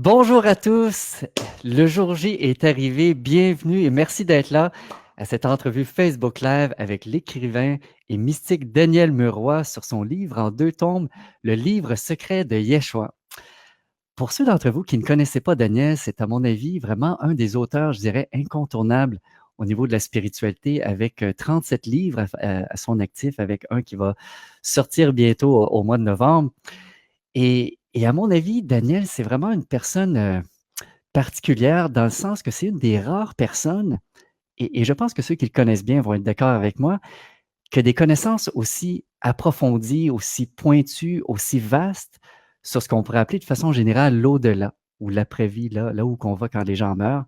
Bonjour à tous, le jour J est arrivé, bienvenue et merci d'être là à cette entrevue Facebook Live avec l'écrivain et mystique Daniel Muroy sur son livre en 2 tomes, Le livre secret de Yeshua. Pour ceux d'entre vous qui ne connaissaient pas Daniel, c'est à mon avis vraiment un des auteurs, je dirais, incontournables au niveau de la spiritualité avec 37 livres à son actif, avec un qui va sortir bientôt au mois de novembre. Et à mon avis, Daniel, c'est vraiment une personne particulière dans le sens que c'est une des rares personnes, et je pense que ceux qui le connaissent bien vont être d'accord avec moi, que des connaissances aussi approfondies, aussi pointues, aussi vastes sur ce qu'on pourrait appeler de façon générale l'au-delà ou l'après-vie, là où qu'on va quand les gens meurent,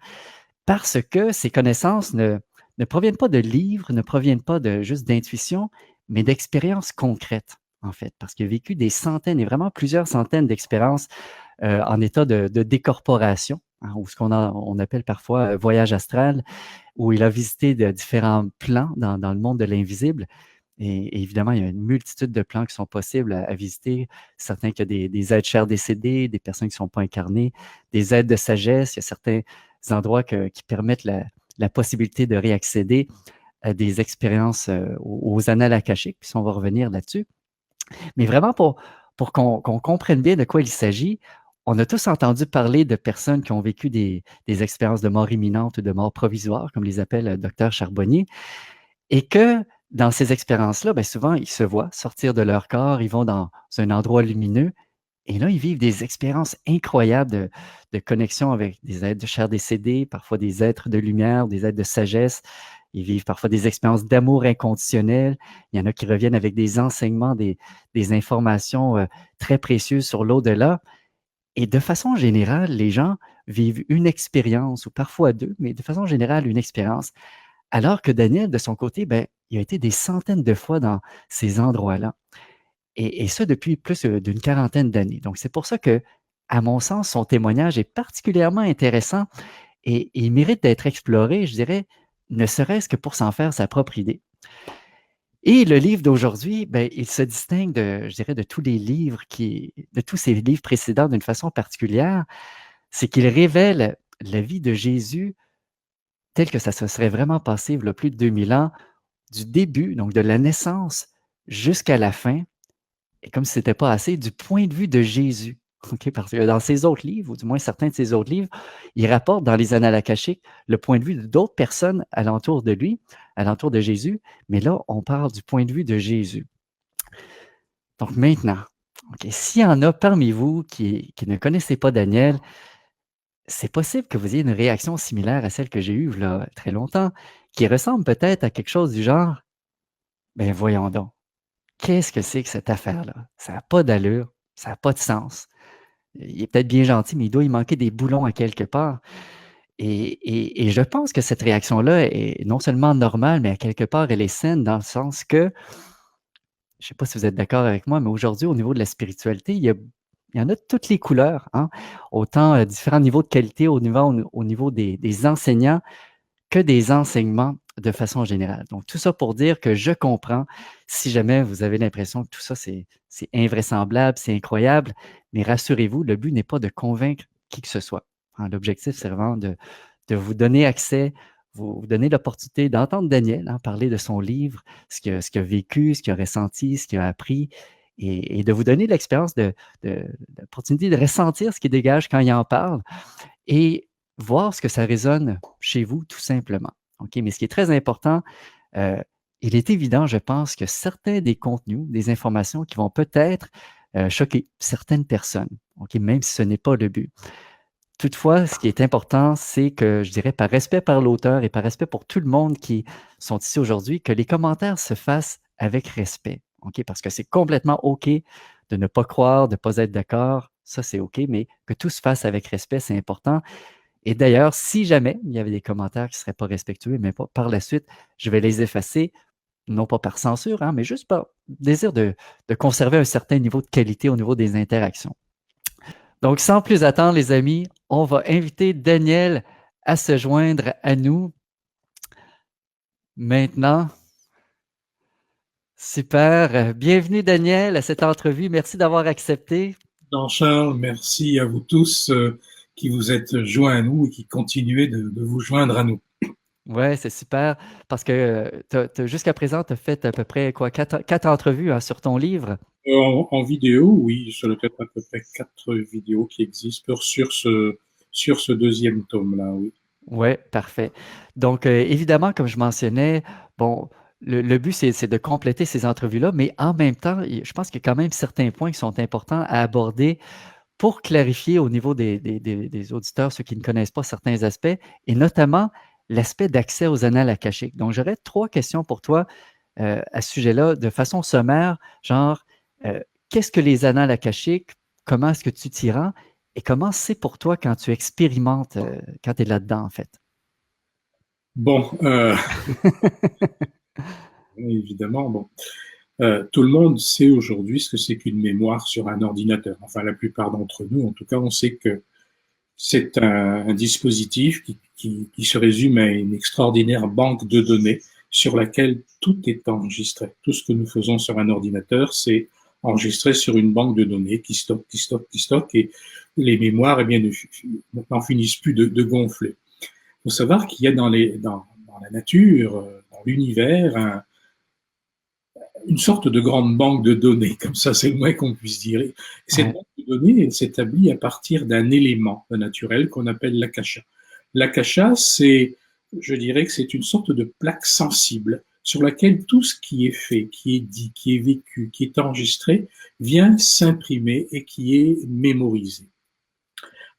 parce que ces connaissances ne proviennent pas de livres, ne proviennent pas de juste d'intuition, mais d'expériences concrètes, en fait, parce qu'il a vécu des centaines et vraiment plusieurs centaines d'expériences en état de décorporation, hein, ou ce on appelle parfois voyage astral, où il a visité de différents plans dans le monde de l'invisible. Et évidemment, il y a une multitude de plans qui sont possibles à visiter. Certains qu'il y a des êtres chers décédés, des personnes qui ne sont pas incarnées, des êtres de sagesse. Il y a certains endroits qui permettent la possibilité de réaccéder à des expériences aux annales akashiques, puis on va revenir là-dessus. Mais vraiment pour qu'on comprenne bien de quoi il s'agit, on a tous entendu parler de personnes qui ont vécu des expériences de mort imminente ou de mort provisoire, comme les appelle le docteur Charbonnier, et que dans ces expériences-là, bien souvent, ils se voient sortir de leur corps, ils vont dans un endroit lumineux, et là, ils vivent des expériences incroyables de connexion avec des êtres de chair décédés, parfois des êtres de lumière, des êtres de sagesse. Ils vivent parfois des expériences d'amour inconditionnel. Il y en a qui reviennent avec des enseignements, des informations très précieuses sur l'au-delà. Et de façon générale, les gens vivent une expérience, ou parfois deux, mais de façon générale, une expérience. Alors que Daniel, de son côté, ben, il a été des centaines de fois dans ces endroits-là. Et ça depuis plus d'une quarantaine d'années. Donc, c'est pour ça que, à mon sens, son témoignage est particulièrement intéressant et il mérite d'être exploré, je dirais, ne serait-ce que pour s'en faire sa propre idée. Et le livre d'aujourd'hui, ben, il se distingue de, je dirais, de tous les livres de tous ses livres précédents d'une façon particulière, c'est qu'il révèle la vie de Jésus telle que ça se serait vraiment passé il y a plus de 2000 ans, du début, donc de la naissance jusqu'à la fin, et comme si ce n'était pas assez, du point de vue de Jésus. OK? Parce que dans ses autres livres, ou du moins certains de ses autres livres, il rapporte dans les Annales akashiques le point de vue d'autres personnes alentour de lui, alentour de Jésus, mais là, on parle du point de vue de Jésus. Donc maintenant, OK, s'il y en a parmi vous qui ne connaissez pas Daniel, c'est possible que vous ayez une réaction similaire à celle que j'ai eue là très longtemps, qui ressemble peut-être à quelque chose du genre, ben voyons donc, qu'est-ce que c'est que cette affaire-là? Ça n'a pas d'allure, ça n'a pas de sens. Il est peut-être bien gentil, mais il doit y manquer des boulons à quelque part. Et je pense que cette réaction-là est non seulement normale, mais à quelque part, elle est saine dans le sens que, je ne sais pas si vous êtes d'accord avec moi, mais aujourd'hui, au niveau de la spiritualité, il y en a de toutes les couleurs, hein? Autant différents niveaux de qualité au niveau des enseignants que des enseignements de façon générale. Donc, tout ça pour dire que je comprends si jamais vous avez l'impression que tout ça, c'est invraisemblable, c'est incroyable, mais rassurez-vous, le but n'est pas de convaincre qui que ce soit, hein. L'objectif, c'est vraiment de vous donner accès, vous donner l'opportunité d'entendre Daniel, hein, parler de son livre, ce qu'il a vécu, ce qu'il a ressenti, ce qu'il a appris, et de vous donner l'expérience l'opportunité de ressentir ce qu'il dégage quand il en parle, et voir ce que ça résonne chez vous, tout simplement. OK? Mais ce qui est très important, heu, il est évident, je pense, que certains des contenus, des informations qui vont peut-être, choquer certaines personnes, OK? Même si ce n'est pas le but. Toutefois, ce qui est important, c'est que, je dirais, par respect par l'auteur et par respect pour tout le monde qui sont ici aujourd'hui, que les commentaires se fassent avec respect, OK? Parce que c'est complètement OK de ne pas croire, de ne pas être d'accord, ça c'est OK, mais que tout se fasse avec respect, c'est important. Et d'ailleurs, si jamais il y avait des commentaires qui ne seraient pas respectueux, mais pas par la suite, je vais les effacer, non pas par censure, hein, mais juste par désir de conserver un certain niveau de qualité au niveau des interactions. Donc, sans plus attendre, les amis, on va inviter Daniel à se joindre à nous maintenant. Super. Bienvenue, Daniel, à cette entrevue. Merci d'avoir accepté. Jean-Charles, merci à vous tous qui vous êtes joints à nous et qui continuez de vous joindre à nous. Ouais, c'est super parce que jusqu'à présent, tu as fait à peu près quoi, quatre entrevues hein, sur ton livre. En vidéo, oui, je dois être à peu près 4 vidéos qui existent sur ce deuxième tome-là, oui. Ouais, parfait. Donc, évidemment, comme je mentionnais, bon, le but, c'est de compléter ces entrevues-là, mais en même temps, je pense qu'il y a quand même certains points qui sont importants à aborder pour clarifier au niveau des auditeurs, ceux qui ne connaissent pas certains aspects, et notamment l'aspect d'accès aux annales akashiques. Donc, j'aurais trois questions pour toi à ce sujet-là, de façon sommaire, genre, euh, qu'est-ce que les annales akashiques? Comment est-ce que tu t'y rends? Et comment c'est pour toi quand tu expérimentes, quand tu es là-dedans, en fait? Bon, évidemment, bon. Tout le monde sait aujourd'hui ce que c'est qu'une mémoire sur un ordinateur. Enfin, la plupart d'entre nous, en tout cas, on sait que c'est un dispositif qui se résume à une extraordinaire banque de données sur laquelle tout est enregistré. Tout ce que nous faisons sur un ordinateur, c'est enregistré sur une banque de données qui stocke, qui stocke, qui stocke, et les mémoires, eh bien, n'en finissent plus de gonfler. Il faut savoir qu'il y a dans la nature, dans l'univers, une sorte de grande banque de données, comme ça c'est le moins qu'on puisse dire. Et cette Ouais, banque de données, elle s'établit à partir d'un élément naturel qu'on appelle l'akasha. L'akasha, je dirais que c'est une sorte de plaque sensible sur laquelle tout ce qui est fait, qui est dit, qui est vécu, qui est enregistré, vient s'imprimer et qui est mémorisé.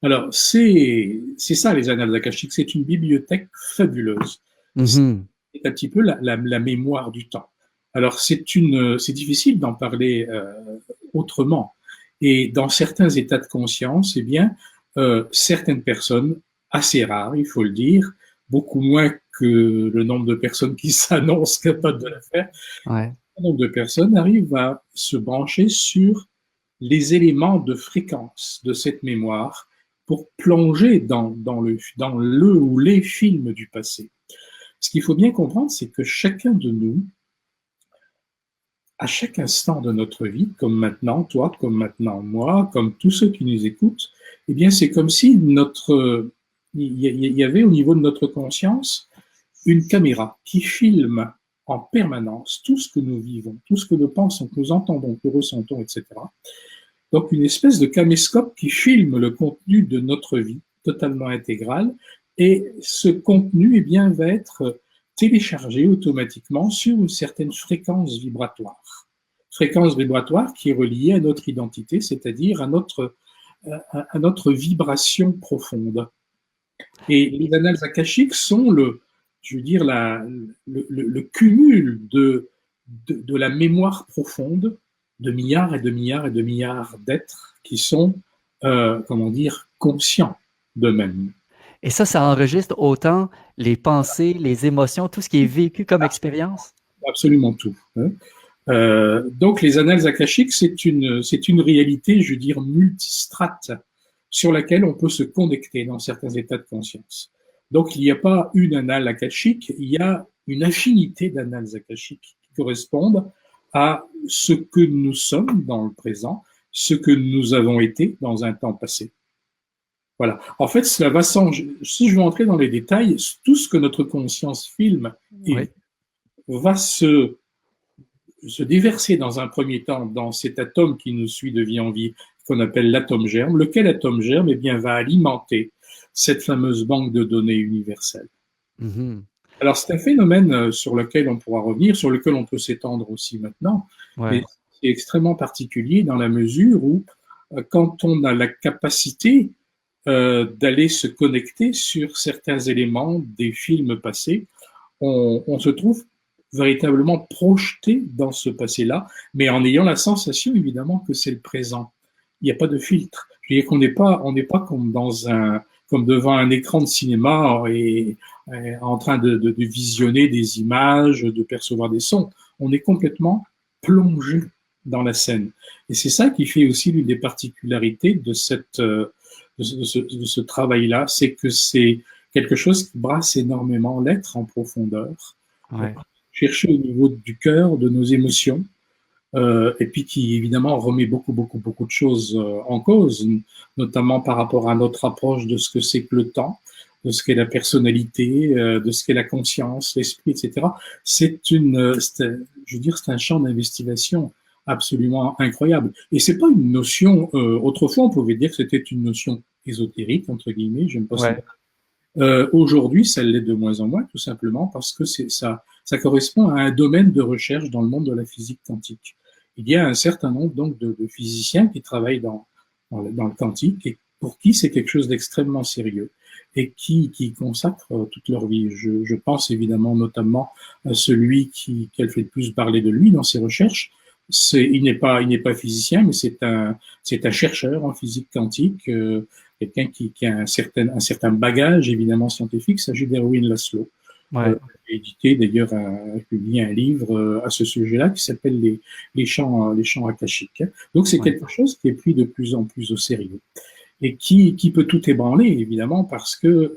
Alors, c'est ça les annales akashiques, c'est une bibliothèque fabuleuse. C'est mhm, un petit peu la mémoire du temps. Alors, c'est difficile d'en parler autrement. Et dans certains états de conscience, eh bien, certaines personnes, assez rares, il faut le dire, beaucoup moins que le nombre de personnes qui s'annoncent capables de le faire, ouais, un nombre de personnes arrivent à se brancher sur les éléments de fréquence de cette mémoire pour plonger dans le ou les films du passé. Ce qu'il faut bien comprendre, c'est que chacun de nous, à chaque instant de notre vie, comme maintenant toi, comme maintenant moi, comme tous ceux qui nous écoutent, eh bien, c'est comme si il y avait au niveau de notre conscience une caméra qui filme en permanence tout ce que nous vivons, tout ce que nous pensons, que nous entendons, que nous ressentons, etc. Donc, une espèce de caméscope qui filme le contenu de notre vie totalement intégral. Et ce contenu, eh bien, va être téléchargé automatiquement sur une certaine fréquence vibratoire. Fréquence vibratoire qui est reliée à notre identité, c'est-à-dire à notre vibration profonde. Et les annales akashiques sont je veux dire, le cumul de la mémoire profonde de milliards et de milliards et de milliards d'êtres qui sont, comment dire, conscients d'eux-mêmes. et ça enregistre autant les pensées, les émotions, tout ce qui est vécu comme expérience? Absolument tout, hein. Donc les annales akashiques, c'est une réalité, je veux dire, multistrate sur laquelle on peut se connecter dans certains états de conscience. Donc il n'y a pas une annale akashique, il y a une infinité d'annales akashiques qui correspondent à ce que nous sommes dans le présent, ce que nous avons été dans un temps passé. Voilà. En fait, cela va changer. Si je veux entrer dans les détails, tout ce que notre conscience filme et Oui. va se déverser dans un premier temps dans cet atome qui nous suit de vie en vie, qu'on appelle l'atome germe, lequel atome germe eh bien, va alimenter cette fameuse banque de données universelle. Mhm, Alors, c'est un phénomène sur lequel on pourra revenir, sur lequel on peut s'étendre aussi maintenant, mais ouais, c'est extrêmement particulier dans la mesure où, quand on a la capacité d'aller se connecter sur certains éléments des films passés, on se trouve véritablement projeté dans ce passé-là, mais en ayant la sensation évidemment que c'est le présent. Il n'y a pas de filtre. Je veux dire qu'on on n'est pas comme devant un écran de cinéma et en train de visionner des images, de percevoir des sons. On est complètement plongé dans la scène. Et c'est ça qui fait aussi l'une des particularités de ce travail-là, c'est que c'est quelque chose qui brasse énormément l'être en profondeur, ouais. chercher au niveau du cœur, de nos émotions, et puis qui évidemment remet beaucoup de choses en cause, notamment par rapport à notre approche de ce que c'est que le temps, de ce qu'est la personnalité, de ce qu'est la conscience, l'esprit, etc. Je veux dire, c'est un champ d'investigation absolument incroyable. Et c'est pas une notion. Autrefois, on pouvait dire que c'était une notion ésotérique entre guillemets. J'aime pas ce mot. Ouais. Aujourd'hui, ça l'est de moins en moins, tout simplement parce que ça correspond à un domaine de recherche dans le monde de la physique quantique. Il y a un certain nombre donc de physiciens qui travaillent dans le quantique et pour qui c'est quelque chose d'extrêmement sérieux et qui consacrent toute leur vie. Je pense évidemment notamment à celui qui a fait le plus parler de lui dans ses recherches. Il n'est pas physicien, mais c'est un chercheur en physique quantique. Quelqu'un qui a un certain bagage évidemment scientifique, il s'agit d'Erwin Laszlo. Ouais. Édité d'ailleurs, a publié un livre à ce sujet-là qui s'appelle les champs akashiques. Donc c'est quelque chose qui est pris de plus en plus au sérieux et qui peut tout ébranler évidemment parce que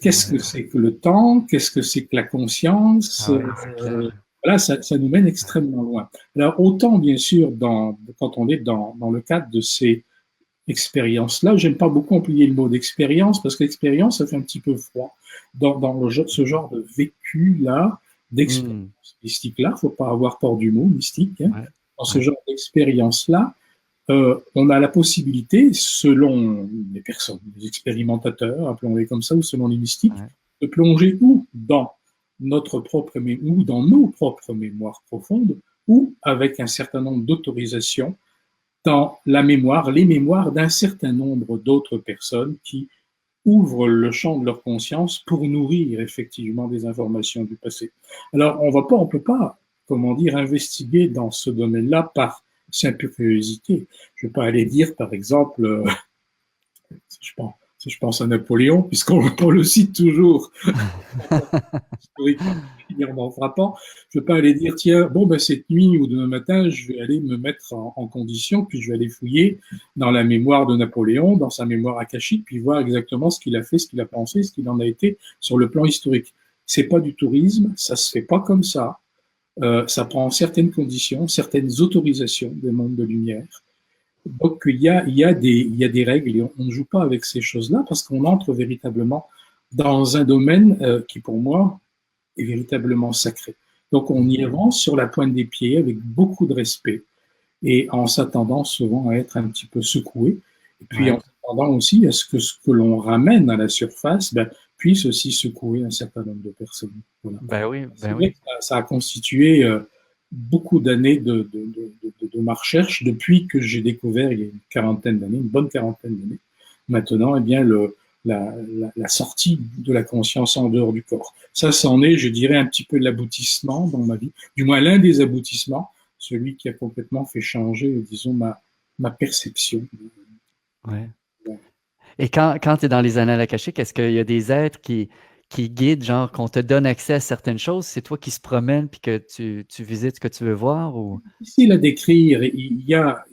qu'est-ce que c'est que le temps, qu'est-ce que c'est que la conscience, voilà, ça nous mène extrêmement loin. Alors autant bien sûr quand on est dans le cadre de ces expérience-là. J'aime pas beaucoup employer le mot d'expérience parce qu'expérience, ça fait un petit peu froid. Ce genre de vécu-là, d'expérience mystique-là, faut pas avoir peur du mot mystique. Dans ce genre d'expérience-là, on a la possibilité, selon les personnes, les expérimentateurs, appelons-les comme ça, ou selon les mystiques, de plonger ou dans notre propre ou dans nos propres mémoires profondes, ou avec un certain nombre d'autorisations dans la mémoire, les mémoires d'un certain nombre d'autres personnes qui ouvrent le champ de leur conscience pour nourrir effectivement des informations du passé. Alors, on peut pas, investiguer dans ce domaine-là par simple curiosité. Je ne vais pas aller dire, par exemple, si je pense à Napoléon, puisqu'on le cite toujours, particulièrement frappant, je ne vais pas aller dire, tiens, cette nuit ou demain matin, je vais aller me mettre en condition, puis je vais aller fouiller dans la mémoire de Napoléon, dans sa mémoire akashique, puis voir exactement ce qu'il a fait, ce qu'il a pensé, ce qu'il en a été sur le plan historique. C'est pas du tourisme, ça se fait pas comme ça. Ça prend certaines conditions, certaines autorisations des mondes de lumière. Donc il y a des règles et on ne joue pas avec ces choses-là parce qu'on entre véritablement dans un domaine qui pour moi est véritablement sacré. Donc on y avance sur la pointe des pieds avec beaucoup de respect et en s'attendant souvent à être un petit peu secoué et puis en s'attendant aussi à ce que l'on ramène à la surface puisse aussi secouer un certain nombre de personnes. Voilà. C'est vrai que ça a constitué beaucoup d'années de ma recherche depuis que j'ai découvert il y a une bonne quarantaine d'années. Maintenant, la sortie de la conscience en dehors du corps. Ça en est, je dirais, un petit peu l'aboutissement dans ma vie, du moins l'un des aboutissements, celui qui a complètement fait changer, disons, ma perception. Ouais. Et quand tu es dans les annales akashiques, est-ce qu'il y a des êtres qui guident, genre qu'on te donne accès à certaines choses, c'est toi qui se promènes puis que tu visites ce que tu veux voir ou... Difficile à décrire. Il y a,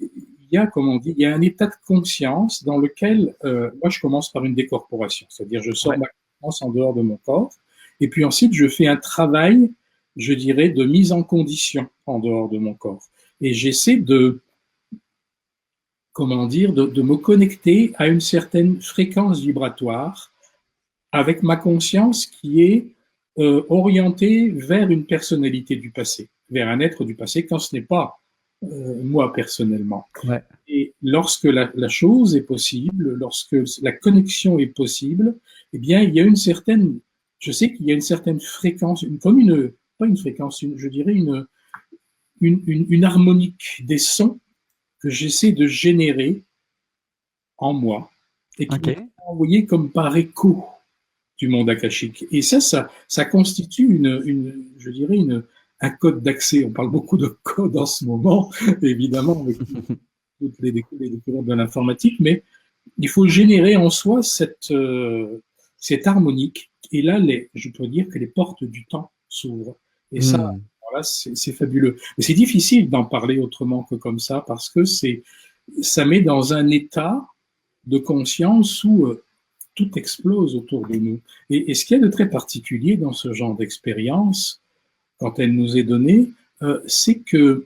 comme on dit, il y a un état de conscience dans lequel, moi, je commence par une décorporation, c'est-à-dire je sors ma conscience en dehors de mon corps, et puis ensuite je fais un travail, je dirais, de mise en condition en dehors de mon corps, et j'essaie de me connecter à une certaine fréquence vibratoire avec ma conscience qui est orientée vers une personnalité du passé, vers un être du passé, quand ce n'est pas moi personnellement. Et lorsque la chose est possible, lorsque la connexion est possible, eh bien, il y a je sais qu'il y a une certaine fréquence, pas une fréquence, je dirais une harmonique des sons que j'essaie de générer en moi et qui est envoyé comme par écho du monde akashique. Et ça constitue je dirais un code d'accès. On parle beaucoup de code en ce moment, évidemment, avec toutes les découvertes de l'informatique, mais il faut générer en soi cette harmonique. Et là, je peux dire que les portes du temps s'ouvrent. Et ça, voilà, c'est fabuleux. Mais c'est difficile d'en parler autrement que comme ça, parce que ça met dans un état de conscience où tout explose autour de nous. Et ce qu'il y a de très particulier dans ce genre d'expérience, quand elle nous est donnée, c'est que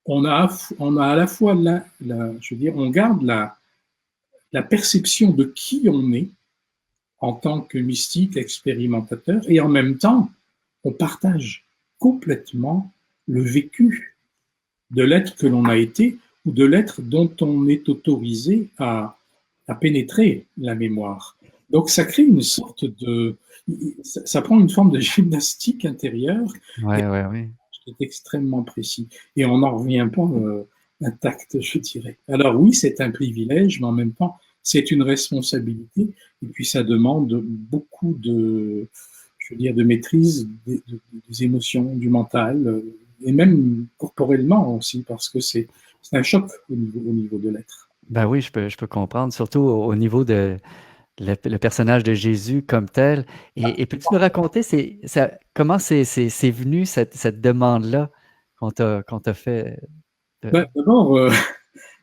on a à la fois je veux dire, on garde la perception de qui on est en tant que mystique, expérimentateur, et en même temps, on partage complètement le vécu de l'être que l'on a été ou de l'être dont on est autorisé à pénétrer la mémoire. Donc ça crée une sorte de... Ça prend une forme de gymnastique intérieure Ouais. qui est extrêmement précis. Et on n'en revient pas intact, je dirais. Alors oui, c'est un privilège, mais en même temps, c'est une responsabilité. Et puis ça demande beaucoup de, je veux dire, de maîtrise des émotions, du mental, et même corporellement aussi, parce que c'est un choc au niveau de l'être. Ben oui, je peux comprendre, surtout au niveau de le personnage de Jésus comme tel. Et peux-tu me raconter comment c'est venu cette demande-là qu'on t'a fait? D'abord,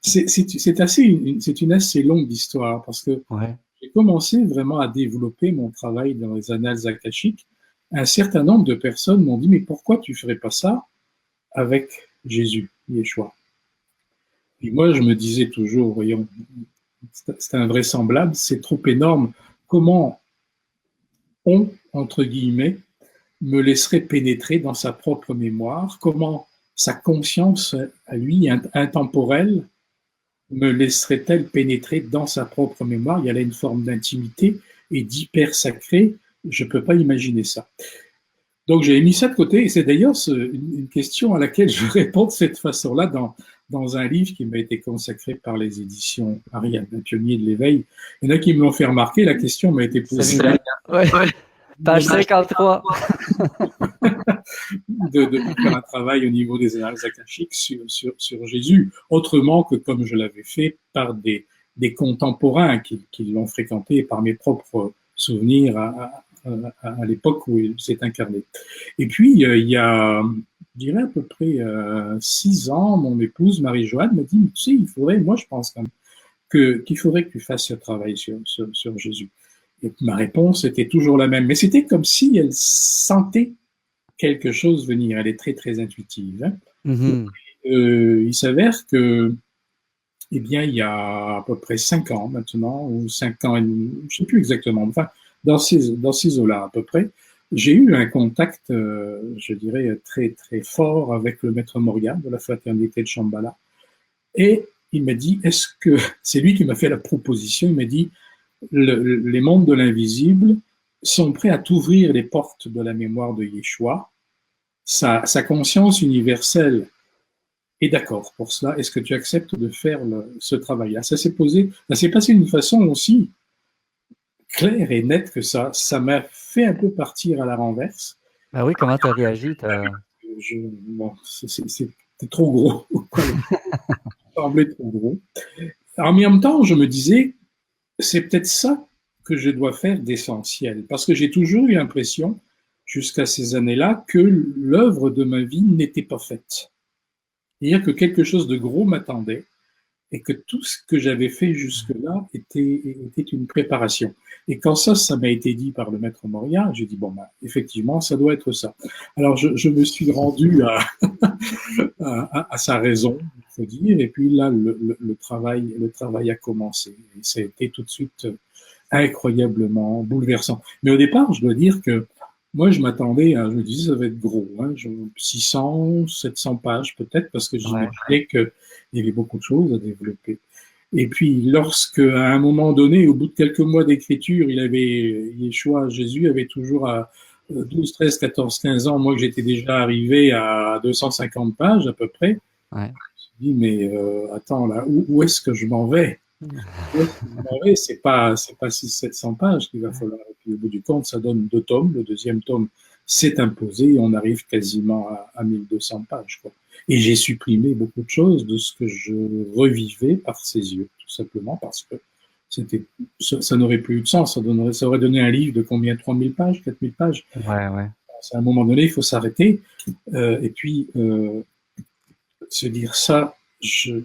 c'est une assez longue histoire parce que Ouais. j'ai commencé vraiment à développer mon travail dans les annales akashiques. Un certain nombre de personnes m'ont dit, mais pourquoi tu ne ferais pas ça avec Jésus, Yeshua? Et moi, je me disais toujours, voyons, c'est invraisemblable, c'est trop énorme. Comment on, entre guillemets, me laisserait pénétrer dans sa propre mémoire? Comment sa conscience à lui, intemporelle, me laisserait-elle pénétrer dans sa propre mémoire? Il y a là une forme d'intimité et d'hyper sacré. Je ne peux pas imaginer ça. Donc j'ai mis ça de côté et c'est d'ailleurs une question à laquelle je réponds de cette façon-là dans un livre qui m'a été consacré par les éditions Ariane, un pionnier de l'éveil. Il y en a qui me l'ont fait remarquer, la question m'a été posée. Ouais. Page 53. de faire un travail au niveau des annales akashiques sur Jésus, autrement que comme je l'avais fait par des contemporains qui l'ont fréquenté et par mes propres souvenirs à l'époque où il s'est incarné. Et puis, il y a, je dirais à peu près 6 ans, mon épouse Marie-Joanne m'a dit, tu sais, il faudrait, moi je pense quand même, qu'il faudrait que tu fasses ce travail sur Jésus. Et ma réponse était toujours la même, mais c'était comme si elle sentait quelque chose venir. Elle est très, très intuitive. Hein. Mm-hmm. Il s'avère que, eh bien, il y a à peu près 5 ans maintenant, ou 5 ans et demi, je ne sais plus exactement, enfin, dans ces eaux-là à peu près, j'ai eu un contact, je dirais, très, très fort avec le maître Morgan de la fraternité de Shambhala. Et il m'a dit, est-ce que, c'est lui qui m'a fait la proposition, il m'a dit, les mondes de l'invisible sont prêts à t'ouvrir les portes de la mémoire de Yeshua. Sa conscience universelle est d'accord pour cela. Est-ce que tu acceptes de faire ce travail-là? Ça s'est passé d'une façon aussi claire et nette que ça m'a fait un peu partir à la renverse. Ben oui, comment tu as réagi? Bon, c'était trop gros. Ça semblait trop gros. En même temps, je me disais, c'est peut-être ça que je dois faire d'essentiel, parce que j'ai toujours eu l'impression, jusqu'à ces années-là, que l'œuvre de ma vie n'était pas faite. C'est-à-dire que quelque chose de gros m'attendait et que tout ce que j'avais fait jusque-là était une préparation. Et quand ça m'a été dit par le maître Moria, j'ai dit, bon, ben, effectivement, ça doit être ça. Alors, je me suis rendu à sa raison, il faut dire, et puis là, le travail a commencé. Et ça a été tout de suite incroyablement bouleversant. Mais au départ, je dois dire que moi, je me disais, ça va être gros, hein, 600, 700 pages peut-être, parce que j'imaginais qu'il y avait beaucoup de choses à développer. Et puis, lorsque, à un moment donné, au bout de quelques mois d'écriture, Yeshua, Jésus avait toujours à 12, 13, 14, 15 ans, moi que j'étais déjà arrivé à 250 pages à peu près, je me suis dit, mais attends, là, où est-ce que je m'en vais? C'est pas 600-700 pages qu'il va falloir. Et puis au bout du compte, ça donne 2 tomes. Le deuxième tome s'est imposé et on arrive quasiment à 1200 pages. Quoi. Et j'ai supprimé beaucoup de choses de ce que je revivais par ses yeux, tout simplement parce que ça n'aurait plus eu de sens. Ça aurait donné un livre de combien? 3000 pages, 4000 pages. Ouais. À un moment donné, il faut s'arrêter. Et puis, se dire ça, je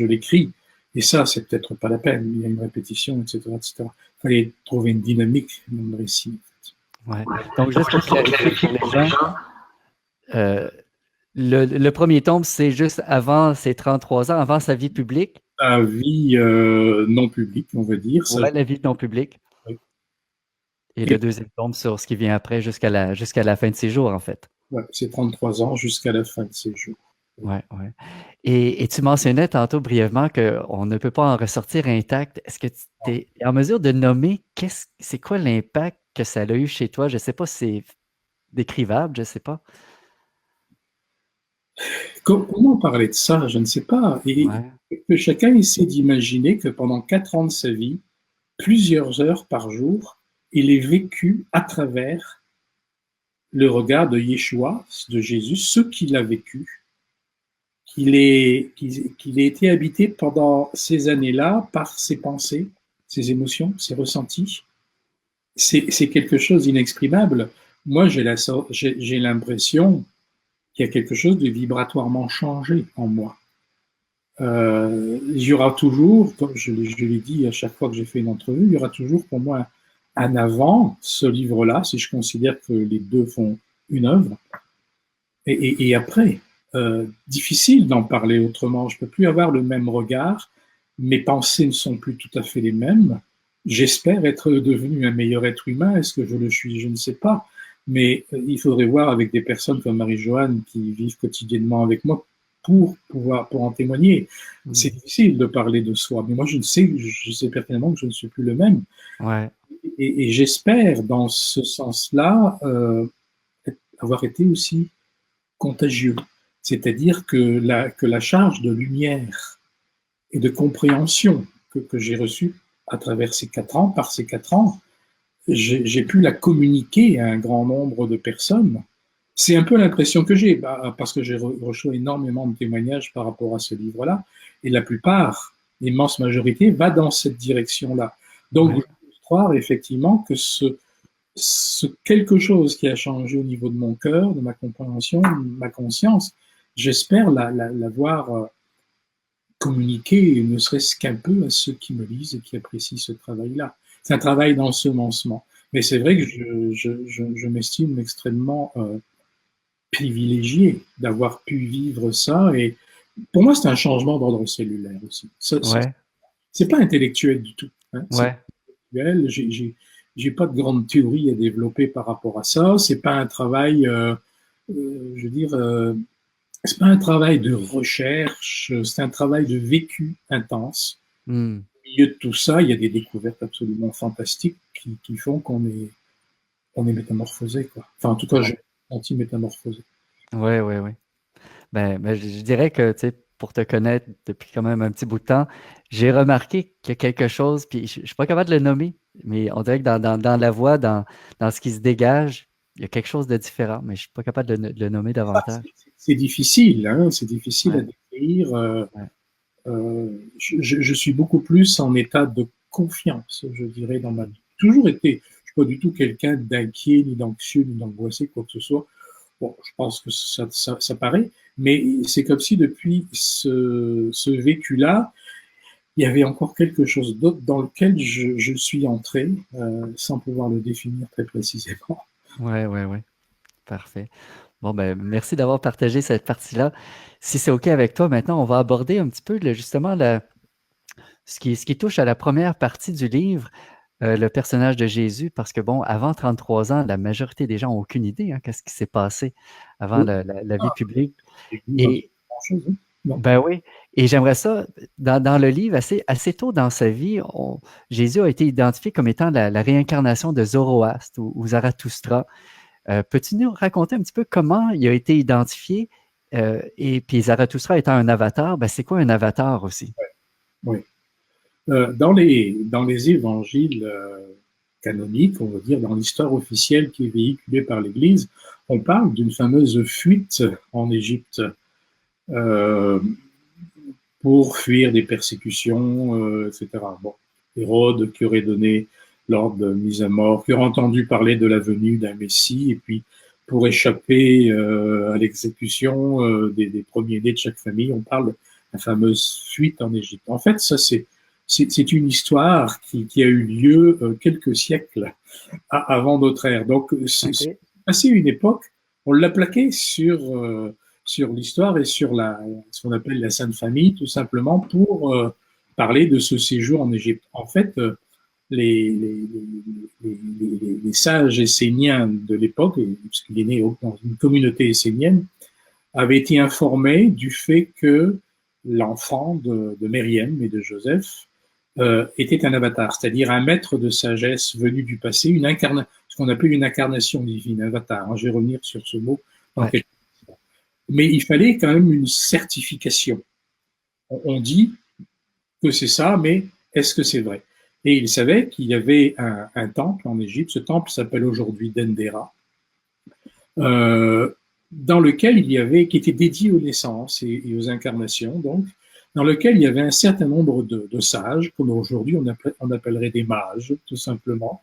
l'écris. Et ça, c'est peut-être pas la peine. Il y a une répétition, etc., etc. Il fallait trouver une dynamique dans le récit. Ouais. Donc, juste pour clarifier pour les gens, Euh, le premier tome, c'est juste avant ses 33 ans, avant sa vie publique. Sa vie non publique, on va dire. Ouais, la vie non publique. Et le Et deuxième tome sur ce qui vient après jusqu'à la fin de ses jours, en fait. ouais, c'est 33 ans jusqu'à la fin de ses jours. Ouais, ouais. Et tu mentionnais tantôt brièvement qu'on ne peut pas en ressortir intact. Est-ce que tu es en mesure de nommer c'est quoi l'impact que ça a eu chez toi? Je ne sais pas si c'est décrivable, je ne sais pas. Comment parler de ça? Je ne sais pas. Et Ouais. que chacun essaie d'imaginer que pendant 4 ans de sa vie, plusieurs heures par jour, il est vécu à travers le regard de Yeshua, de Jésus, ce qu'il a vécu, qu'il ait été habité pendant ces années-là par ses pensées, ses émotions, ses ressentis. C'est quelque chose d'inexprimable. Moi, j'ai l'impression qu'il y a quelque chose de vibratoirement changé en moi. Il y aura toujours, comme je l'ai dit à chaque fois que j'ai fait une entrevue, il y aura toujours pour moi un avant ce livre-là, si je considère que les deux font une œuvre, et après. Difficile d'en parler autrement. Je ne peux plus avoir le même regard. Mes pensées ne sont plus tout à fait les mêmes. J'espère être devenu un meilleur être humain. Est-ce que je le suis? Je ne sais pas. Mais il faudrait voir avec des personnes comme Marie-Joanne qui vivent quotidiennement avec moi pour en témoigner. C'est difficile de parler de soi. Mais moi, je sais pertinemment que je ne suis plus le même. Ouais. Et j'espère, dans ce sens-là, avoir été aussi contagieux. C'est-à-dire que la charge de lumière et de compréhension que j'ai reçue à travers ces 4 ans, par ces 4 ans, j'ai pu la communiquer à un grand nombre de personnes. C'est un peu l'impression que j'ai, parce que j'ai reçu énormément de témoignages par rapport à ce livre-là, et la plupart, l'immense majorité, va dans cette direction-là. Donc, Ouais. je peux croire effectivement que ce quelque chose qui a changé au niveau de mon cœur, de ma compréhension, de ma conscience, j'espère l'avoir communiqué, ne serait-ce qu'un peu à ceux qui me lisent et qui apprécient ce travail-là. C'est un travail d'ensemencement. Mais c'est vrai que je m'estime extrêmement privilégié d'avoir pu vivre ça. Et pour moi, c'est un changement d'ordre cellulaire aussi. Ouais. C'est pas intellectuel du tout. Hein. C'est Ouais. intellectuel. J'ai pas de grande théorie à développer par rapport à ça. C'est pas un travail, je veux dire, c'est pas un travail de recherche. C'est un travail de vécu intense. Hmm. Au milieu de tout ça, il y a des découvertes absolument fantastiques qui font on est métamorphosé, quoi. Enfin, en tout cas, je Ouais. suis anti-métamorphosé. Ouais, ouais, ouais. Ben, je dirais que, tu sais, pour te connaître depuis quand même un petit bout de temps, j'ai remarqué qu'il y a quelque chose, puis je ne suis pas capable de le nommer, mais on dirait que dans la voix, dans ce qui se dégage, il y a quelque chose de différent, mais je ne suis pas capable de le nommer davantage. C'est difficile, hein, c'est difficile à Ouais, décrire. ouais. Je suis beaucoup plus en état de confiance, je dirais, dans ma vie. J'ai toujours été, je ne suis pas du tout quelqu'un d'inquiet, ni d'anxieux, ni d'angoissé, quoi que ce soit. Bon, je pense que ça paraît, mais c'est comme si depuis ce vécu-là, il y avait encore quelque chose d'autre dans lequel je suis entré, sans pouvoir le définir très précisément. Ouais, ouais, ouais. Parfait. Bon, ben, merci d'avoir partagé cette partie-là. Si c'est OK avec toi, maintenant, on va aborder un petit peu justement ce qui touche à la première partie du livre, le personnage de Jésus, parce que bon, avant 33 ans, la majorité des gens n'ont aucune idée, hein, qu'est-ce qui s'est passé avant Oui, la vie publique. j'ai vu Et grand-chose, hein. Non. ben oui, et j'aimerais ça, dans le livre, assez tôt dans sa vie, Jésus a été identifié comme étant la réincarnation de Zoroastre ou Zarathustra. Peux-tu nous raconter un petit peu comment il a été identifié? Et puis Zarathustra étant un avatar, ben c'est quoi un avatar aussi? Oui. Dans les évangiles canoniques, on va dire, dans l'histoire officielle qui est véhiculée par l'Église, on parle d'une fameuse fuite en Égypte euh, pour fuir des persécutions, etc. Bon, Hérode qui aurait donné l'ordre de mise à mort, qui aurait entendu parler de la venue d'un Messie, et puis pour échapper à l'exécution des premiers-nés de chaque famille, on parle de la fameuse fuite en Égypte. En fait, ça c'est une histoire qui a eu lieu quelques siècles avant notre ère. Donc, c'est OK. passé une époque, On l'a plaqué sur l'histoire et sur ce qu'on appelle la Sainte Famille, tout simplement pour parler de ce séjour en Égypte. En fait, les, les, les sages esséniens de l'époque, puisqu'il est né dans une communauté essénienne, avaient été informés du fait que l'enfant de Myriam et de Joseph était un avatar, c'est-à-dire un maître de sagesse venu du passé, ce qu'on appelle une incarnation divine, avatar. Je vais revenir sur ce mot dans quelques instants. Mais il fallait quand même une certification. On dit que c'est ça, mais est-ce que c'est vrai? Et il savait qu'il y avait un temple en Égypte, ce temple s'appelle aujourd'hui Dendera, dans lequel qui était dédié aux naissances et aux incarnations, donc, dans lequel il y avait un certain nombre de sages, comme aujourd'hui on appellerait des mages, tout simplement,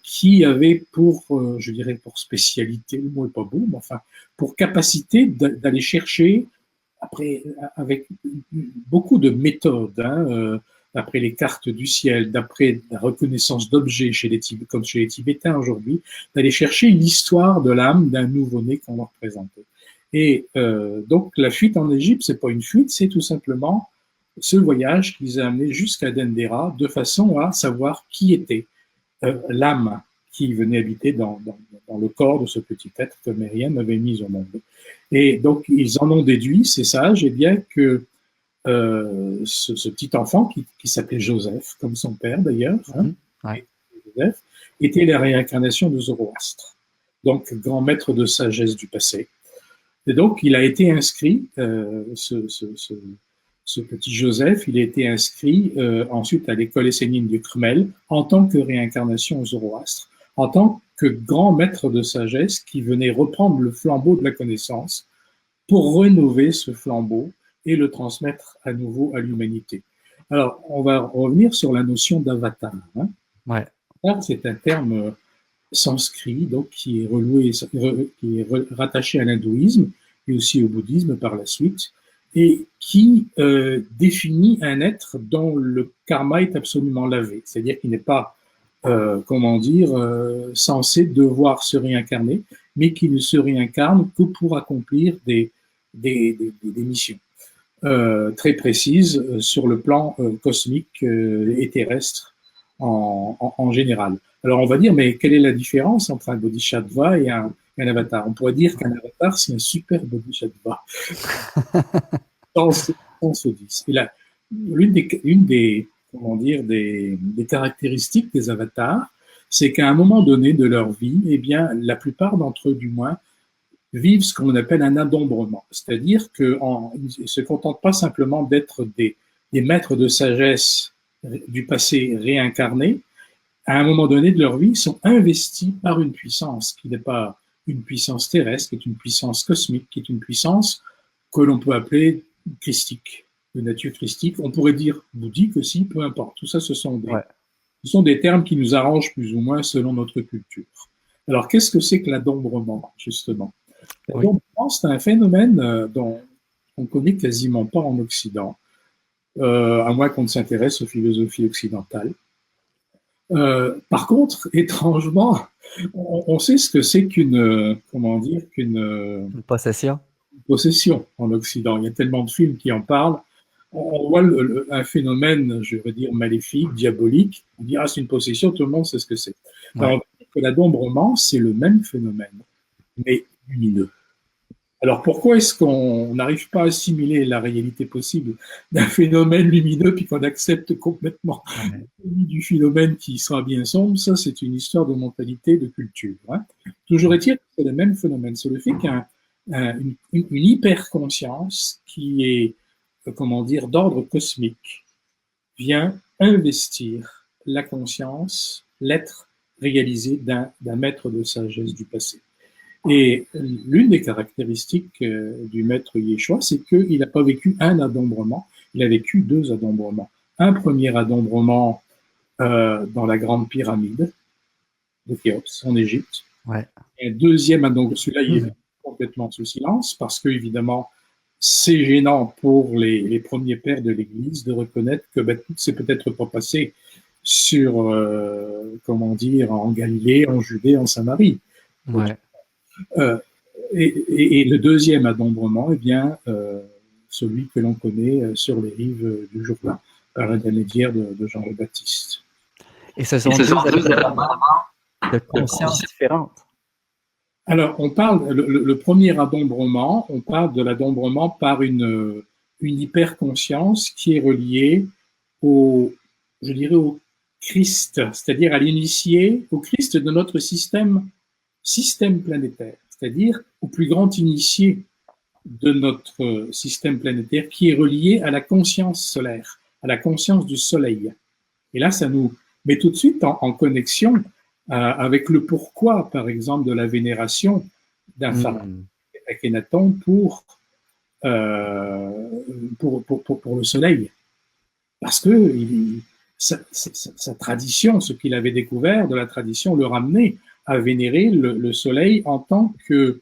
qui avaient je dirais pour spécialité, le mot n'est pas beau, mais enfin, pour capacité d'aller chercher, après, avec beaucoup de méthodes, d'après les cartes du ciel, d'après la reconnaissance d'objets comme chez les Tibétains aujourd'hui, d'aller chercher l'histoire de l'âme d'un nouveau-né qu'on leur présentait. Et donc la fuite en Égypte, c'est pas une fuite, c'est tout simplement ce voyage qui les a amenés jusqu'à Dendera, de façon à savoir qui était l'âme qui venait habiter dans le corps de ce petit être que Myriam avait mis au monde. Et donc ils en ont déduit, ces sages, et bien que ce petit enfant qui s'appelait Joseph, comme son père d'ailleurs, Joseph, était la réincarnation de Zoroastre, donc grand maître de sagesse du passé. Et donc il a été inscrit, ce petit Joseph, il a été inscrit ensuite à l'école essénienne du Krmel en tant que réincarnation Zoroastre, en tant que grand maître de sagesse qui venait reprendre le flambeau de la connaissance pour rénover ce flambeau et le transmettre à nouveau à l'humanité. Alors, on va revenir sur la notion d'avatar. Avatar, c'est un terme sanskrit, donc qui est rattaché à l'hindouisme et aussi au bouddhisme par la suite, et qui définit un être dont le karma est absolument lavé, c'est-à-dire qu'il n'est pas, censé devoir se réincarner, mais qui ne se réincarne que pour accomplir des missions très précises sur le plan cosmique et terrestre en général. Alors on va dire, mais quelle est la différence entre un bodhisattva et un avatar? On pourrait dire qu'un avatar, c'est un super bodhisattva. Dans ce 10. Et là, l'une des caractéristiques des avatars, c'est qu'à un moment donné de leur vie, eh bien, la plupart d'entre eux, du moins, vivent ce qu'on appelle un adombrement. C'est-à-dire qu'ils ne se contentent pas simplement d'être des maîtres de sagesse du passé réincarnés. À un moment donné de leur vie, ils sont investis par une puissance qui n'est pas une puissance terrestre, qui est une puissance cosmique, qui est une puissance que l'on peut appeler christique, de nature christique. On pourrait dire bouddhique aussi, peu importe. Tout ça, ce sont des termes qui nous arrangent plus ou moins selon notre culture. Alors, qu'est-ce que c'est que l'adombrement, justement? L'adombrement, c'est un phénomène dont on ne connaît quasiment pas en Occident, à moins qu'on ne s'intéresse aux philosophies occidentales. Par contre, étrangement, on sait ce que c'est qu'une possession. Possession en Occident. Il y a tellement de films qui en parlent. On voit un phénomène, je veux dire, maléfique, diabolique. On dit, c'est une possession, tout le monde sait ce que c'est. Alors, on va dire que l'adombrement, c'est le même phénomène, mais lumineux. Alors, pourquoi est-ce qu'on n'arrive pas à assimiler la réalité possible d'un phénomène lumineux puis qu'on accepte complètement du phénomène qui sera bien sombre? Ça, c'est une histoire de mentalité, de culture. Toujours est-il que c'est le même phénomène. C'est le fait qu'une hyper-conscience qui est, d'ordre cosmique vient investir la conscience, l'être réalisé d'un maître de sagesse du passé. Et l'une des caractéristiques du maître Yeshua, c'est qu'il n'a pas vécu un adombrement, il a vécu 2 adombrements. Un premier adombrement dans la grande pyramide de Khéops, en Égypte. Et un deuxième adombrement, celui-là, il est complètement sous silence, parce que, évidemment, c'est gênant pour les premiers pères de l'Église de reconnaître que tout s'est peut-être pas passé sur, en Galilée, en Judée, en Samarie. Euh, et le deuxième adombrement, eh bien, celui que l'on connaît sur les rives du Jourdain, par l'intermédiaire de Jean le Baptiste. Et ce sont deux adombrements de conscience différentes. Alors, on parle, le premier adombrement, on parle de l'adombrement par une hyperconscience qui est reliée au, je dirais, au Christ, c'est-à-dire à l'initié, au Christ de notre système planétaire, c'est-à-dire au plus grand initié de notre système planétaire qui est relié à la conscience solaire, à la conscience du soleil. Et là, ça nous met tout de suite en connexion avec le pourquoi, par exemple, de la vénération d'un pharaon Akhenaton pour le soleil. Parce que sa tradition, ce qu'il avait découvert de la tradition, le ramenait à vénérer le soleil en tant que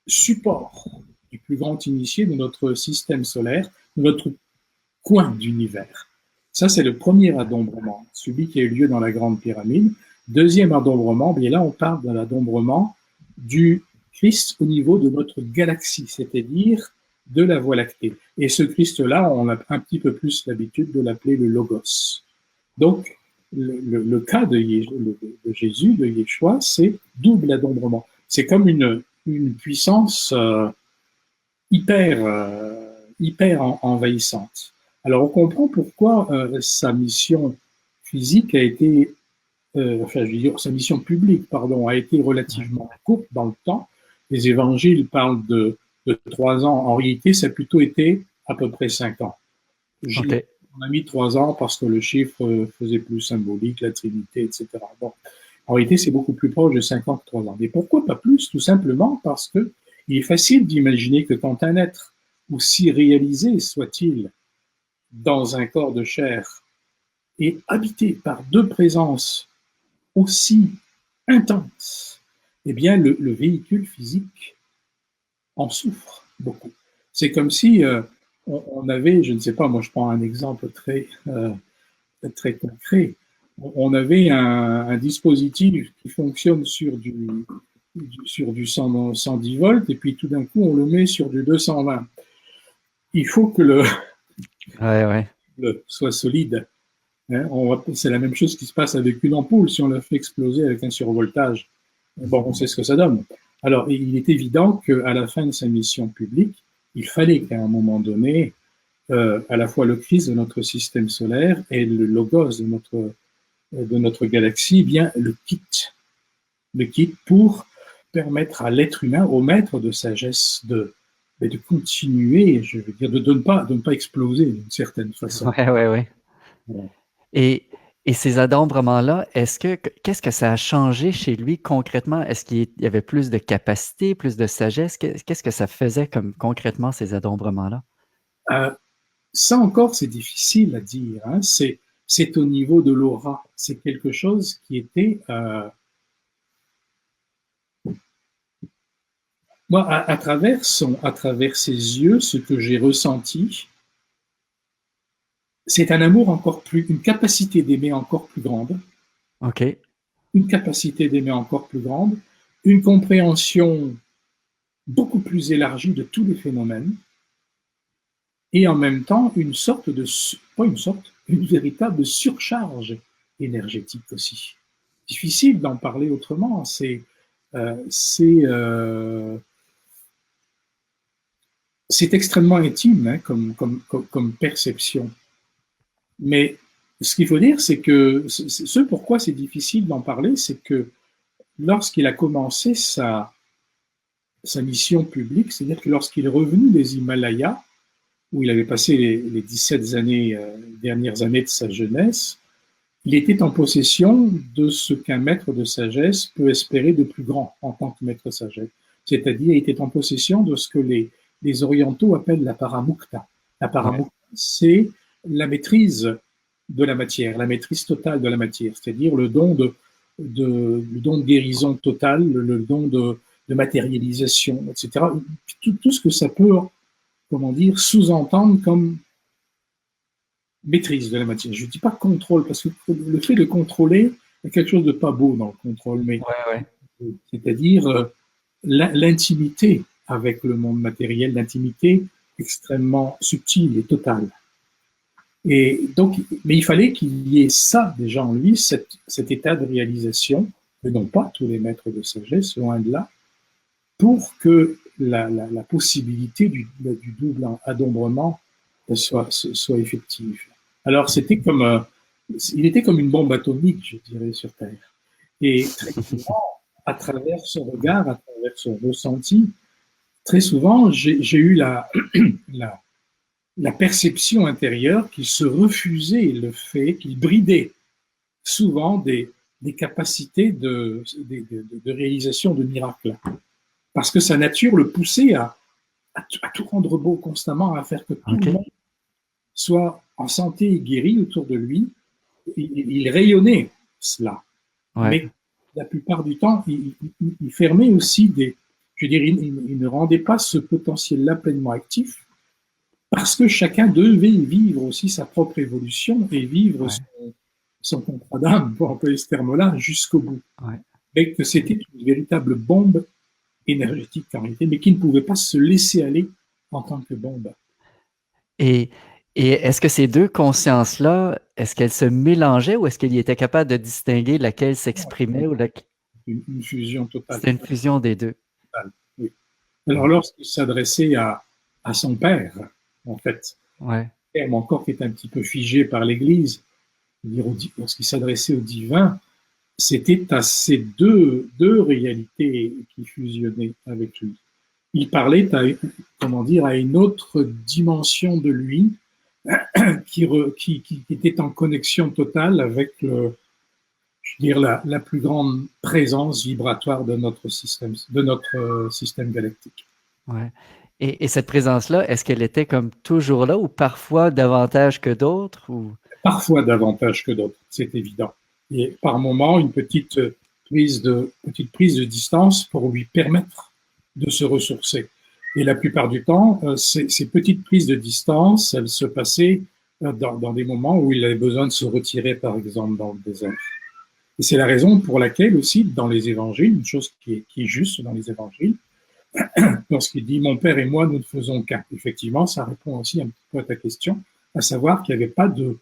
support du plus grand initié de notre système solaire, de notre coin d'univers. Ça, c'est le premier adombrement, celui qui a eu lieu dans la Grande Pyramide. Deuxième adombrement, bien là, on parle de l'adombrement du Christ au niveau de notre galaxie, c'est-à-dire de la Voie lactée. Et ce Christ-là, on a un petit peu plus l'habitude de l'appeler le Logos. Donc, le cas de Jésus, de Yeshua, c'est double adombrement. C'est comme une puissance hyper envahissante. Alors, on comprend pourquoi sa mission physique a été, enfin, je veux dire, sa mission publique, pardon, a été relativement courte dans le temps. Les évangiles parlent de 3 ans. En réalité, ça a plutôt été à peu près 5 ans. Okay. On a mis 3 ans parce que le chiffre faisait plus symbolique, la Trinité, etc. Bon. En réalité, c'est beaucoup plus proche de 5 ans que 3 ans. Mais pourquoi pas plus? Tout simplement parce que il est facile d'imaginer que quand un être, aussi réalisé soit-il, dans un corps de chair, est habité par deux présences aussi intenses, eh bien, le véhicule physique en souffre beaucoup. C'est comme si on avait, je ne sais pas, moi je prends un exemple très concret, on avait un dispositif qui fonctionne sur du 110 volts et puis tout d'un coup on le met sur du 220. Il faut que le soit solide. Hein, c'est la même chose qui se passe avec une ampoule si on la fait exploser avec un survoltage. Bon, on sait ce que ça donne. Alors, il est évident qu'à la fin de sa mission publique, il fallait qu'à un moment donné, à la fois le Christ de notre système solaire et le Logos de notre galaxie, bien le quitte pour permettre à l'être humain, au maître de sagesse, de continuer, je veux dire, de ne pas exploser d'une certaine façon. Ouais. Et ces adombrements-là, qu'est-ce que ça a changé chez lui concrètement? Est-ce qu'il y avait plus de capacité, plus de sagesse? Qu'est-ce que ça faisait comme concrètement ces adombrements-là? Ça encore, c'est difficile à dire. Hein. C'est au niveau de l'aura. C'est quelque chose qui était... Moi, à travers ses yeux, ce que j'ai ressenti, c'est un amour encore plus, une capacité d'aimer encore plus grande. OK. Une capacité d'aimer encore plus grande, une compréhension beaucoup plus élargie de tous les phénomènes, et en même temps une véritable surcharge énergétique aussi. Difficile d'en parler autrement. C'est extrêmement intime hein, comme perception. Mais ce qu'il faut dire, c'est que ce pourquoi c'est difficile d'en parler, c'est que lorsqu'il a commencé sa mission publique, c'est-à-dire que lorsqu'il est revenu des Himalayas, où il avait passé les 17 dernières années de sa jeunesse, il était en possession de ce qu'un maître de sagesse peut espérer de plus grand en tant que maître de sagesse. C'est-à-dire, il était en possession de ce que les orientaux appellent la paramukta. La paramukta, c'est la maîtrise de la matière, la maîtrise totale de la matière, c'est-à-dire le don de guérison totale, le don de matérialisation, etc. Tout ce que ça peut, comment dire, sous-entendre comme maîtrise de la matière. Je ne dis pas contrôle, parce que le fait de contrôler, il y a quelque chose de pas beau dans le contrôle, mais c'est-à-dire l'intimité avec le monde matériel, l'intimité extrêmement subtile et totale. Et donc, mais il fallait qu'il y ait ça déjà en lui, cet état de réalisation, que n'ont pas tous les maîtres de sagesse, loin de là, pour que la possibilité du double adombrement soit effective. Alors, il était comme une bombe atomique, je dirais, sur Terre. Et très souvent, à travers son regard, à travers son ressenti, très souvent, j'ai eu la perception intérieure qu'il se refusait le fait, qu'il bridait souvent des capacités de réalisation de miracles. Parce que sa nature le poussait à tout rendre beau constamment, à faire que tout le monde soit en santé et guéri autour de lui. Il rayonnait cela. Ouais. Mais la plupart du temps, il fermait aussi je veux dire, il ne rendait pas ce potentiel-là pleinement actif parce que chacun devait vivre aussi sa propre évolution et vivre son contrat d'âme, pour employer ce terme-là, jusqu'au bout. Ouais. Et que c'était une véritable bombe énergétique en réalité, mais qui ne pouvait pas se laisser aller en tant que bombe. Et est-ce que ces deux consciences-là, est-ce qu'elles se mélangeaient ou est-ce qu'il était capable de distinguer laquelle s'exprimait ou laquelle... Une fusion totale. C'était une fusion des deux. Oui. Alors, lorsqu'il s'adressait à son père, en fait, terme encore qui est un petit peu figé par l'Église, lorsqu'il s'adressait au divin, c'était à ces deux réalités qui fusionnaient avec lui. Il parlait à une autre dimension de lui qui était en connexion totale avec la plus grande présence vibratoire de notre système galactique. Ouais. Et cette présence-là, est-ce qu'elle était comme toujours là ou parfois davantage que d'autres ou... Parfois davantage que d'autres, c'est évident. Et par moments, une petite prise de distance pour lui permettre de se ressourcer. Et la plupart du temps, ces petites prises de distance, elles se passaient dans des moments où il avait besoin de se retirer, par exemple, dans le désert. Et c'est la raison pour laquelle aussi, dans les évangiles, une chose qui est juste dans les évangiles, lorsqu'il dit « Mon Père et moi, nous ne faisons qu'un », effectivement, ça répond aussi un petit peu à ta question, à savoir qu'il n'y avait pas de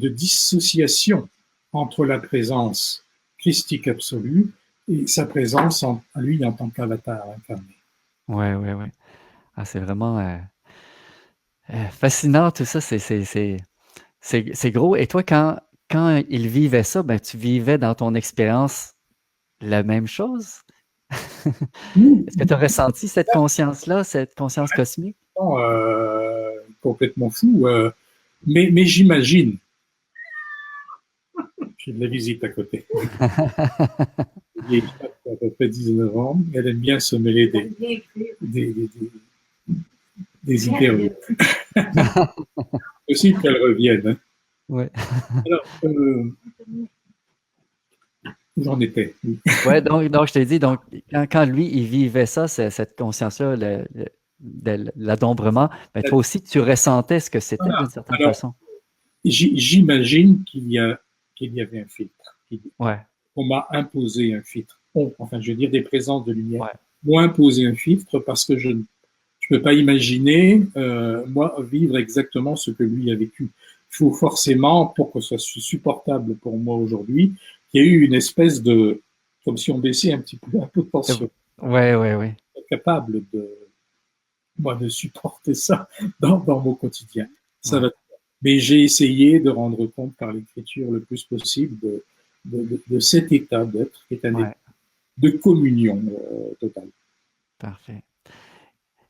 dissociation entre la présence christique absolue et sa présence en lui en tant qu'avatar incarné. Ouais. Ah, c'est vraiment fascinant tout ça, c'est gros. Et toi, quand il vivait ça, ben, tu vivais dans ton expérience la même chose? Est-ce que tu as ressenti cette conscience-là, cette conscience cosmique? Complètement fou, mais j'imagine. J'ai de la visite à côté. Il y a à peu près 19 ans. Elle aime bien se mêler des interviews. Aussi qu'elle revienne. Hein. Ouais. Alors, j'en étais. Ouais, donc je t'ai dit, donc, quand lui, il vivait ça, cette conscience-là, l'adombrement, ben, toi aussi, tu ressentais ce que c'était d'une certaine façon. J'imagine qu'il y avait un filtre. Ouais. On m'a imposé un filtre. Enfin, je veux dire, des présences de lumière m'ont imposé un filtre parce que je ne peux pas imaginer, moi, vivre exactement ce que lui a vécu. Il faut forcément, pour que ce soit supportable pour moi aujourd'hui, qu'il y ait eu une espèce de, comme si on baissait un peu de tension. Ouais. Capable de supporter ça dans mon quotidien. Ça va. Mais j'ai essayé de rendre compte par l'écriture le plus possible de cet état d'être, qui est un état de communion totale. Parfait.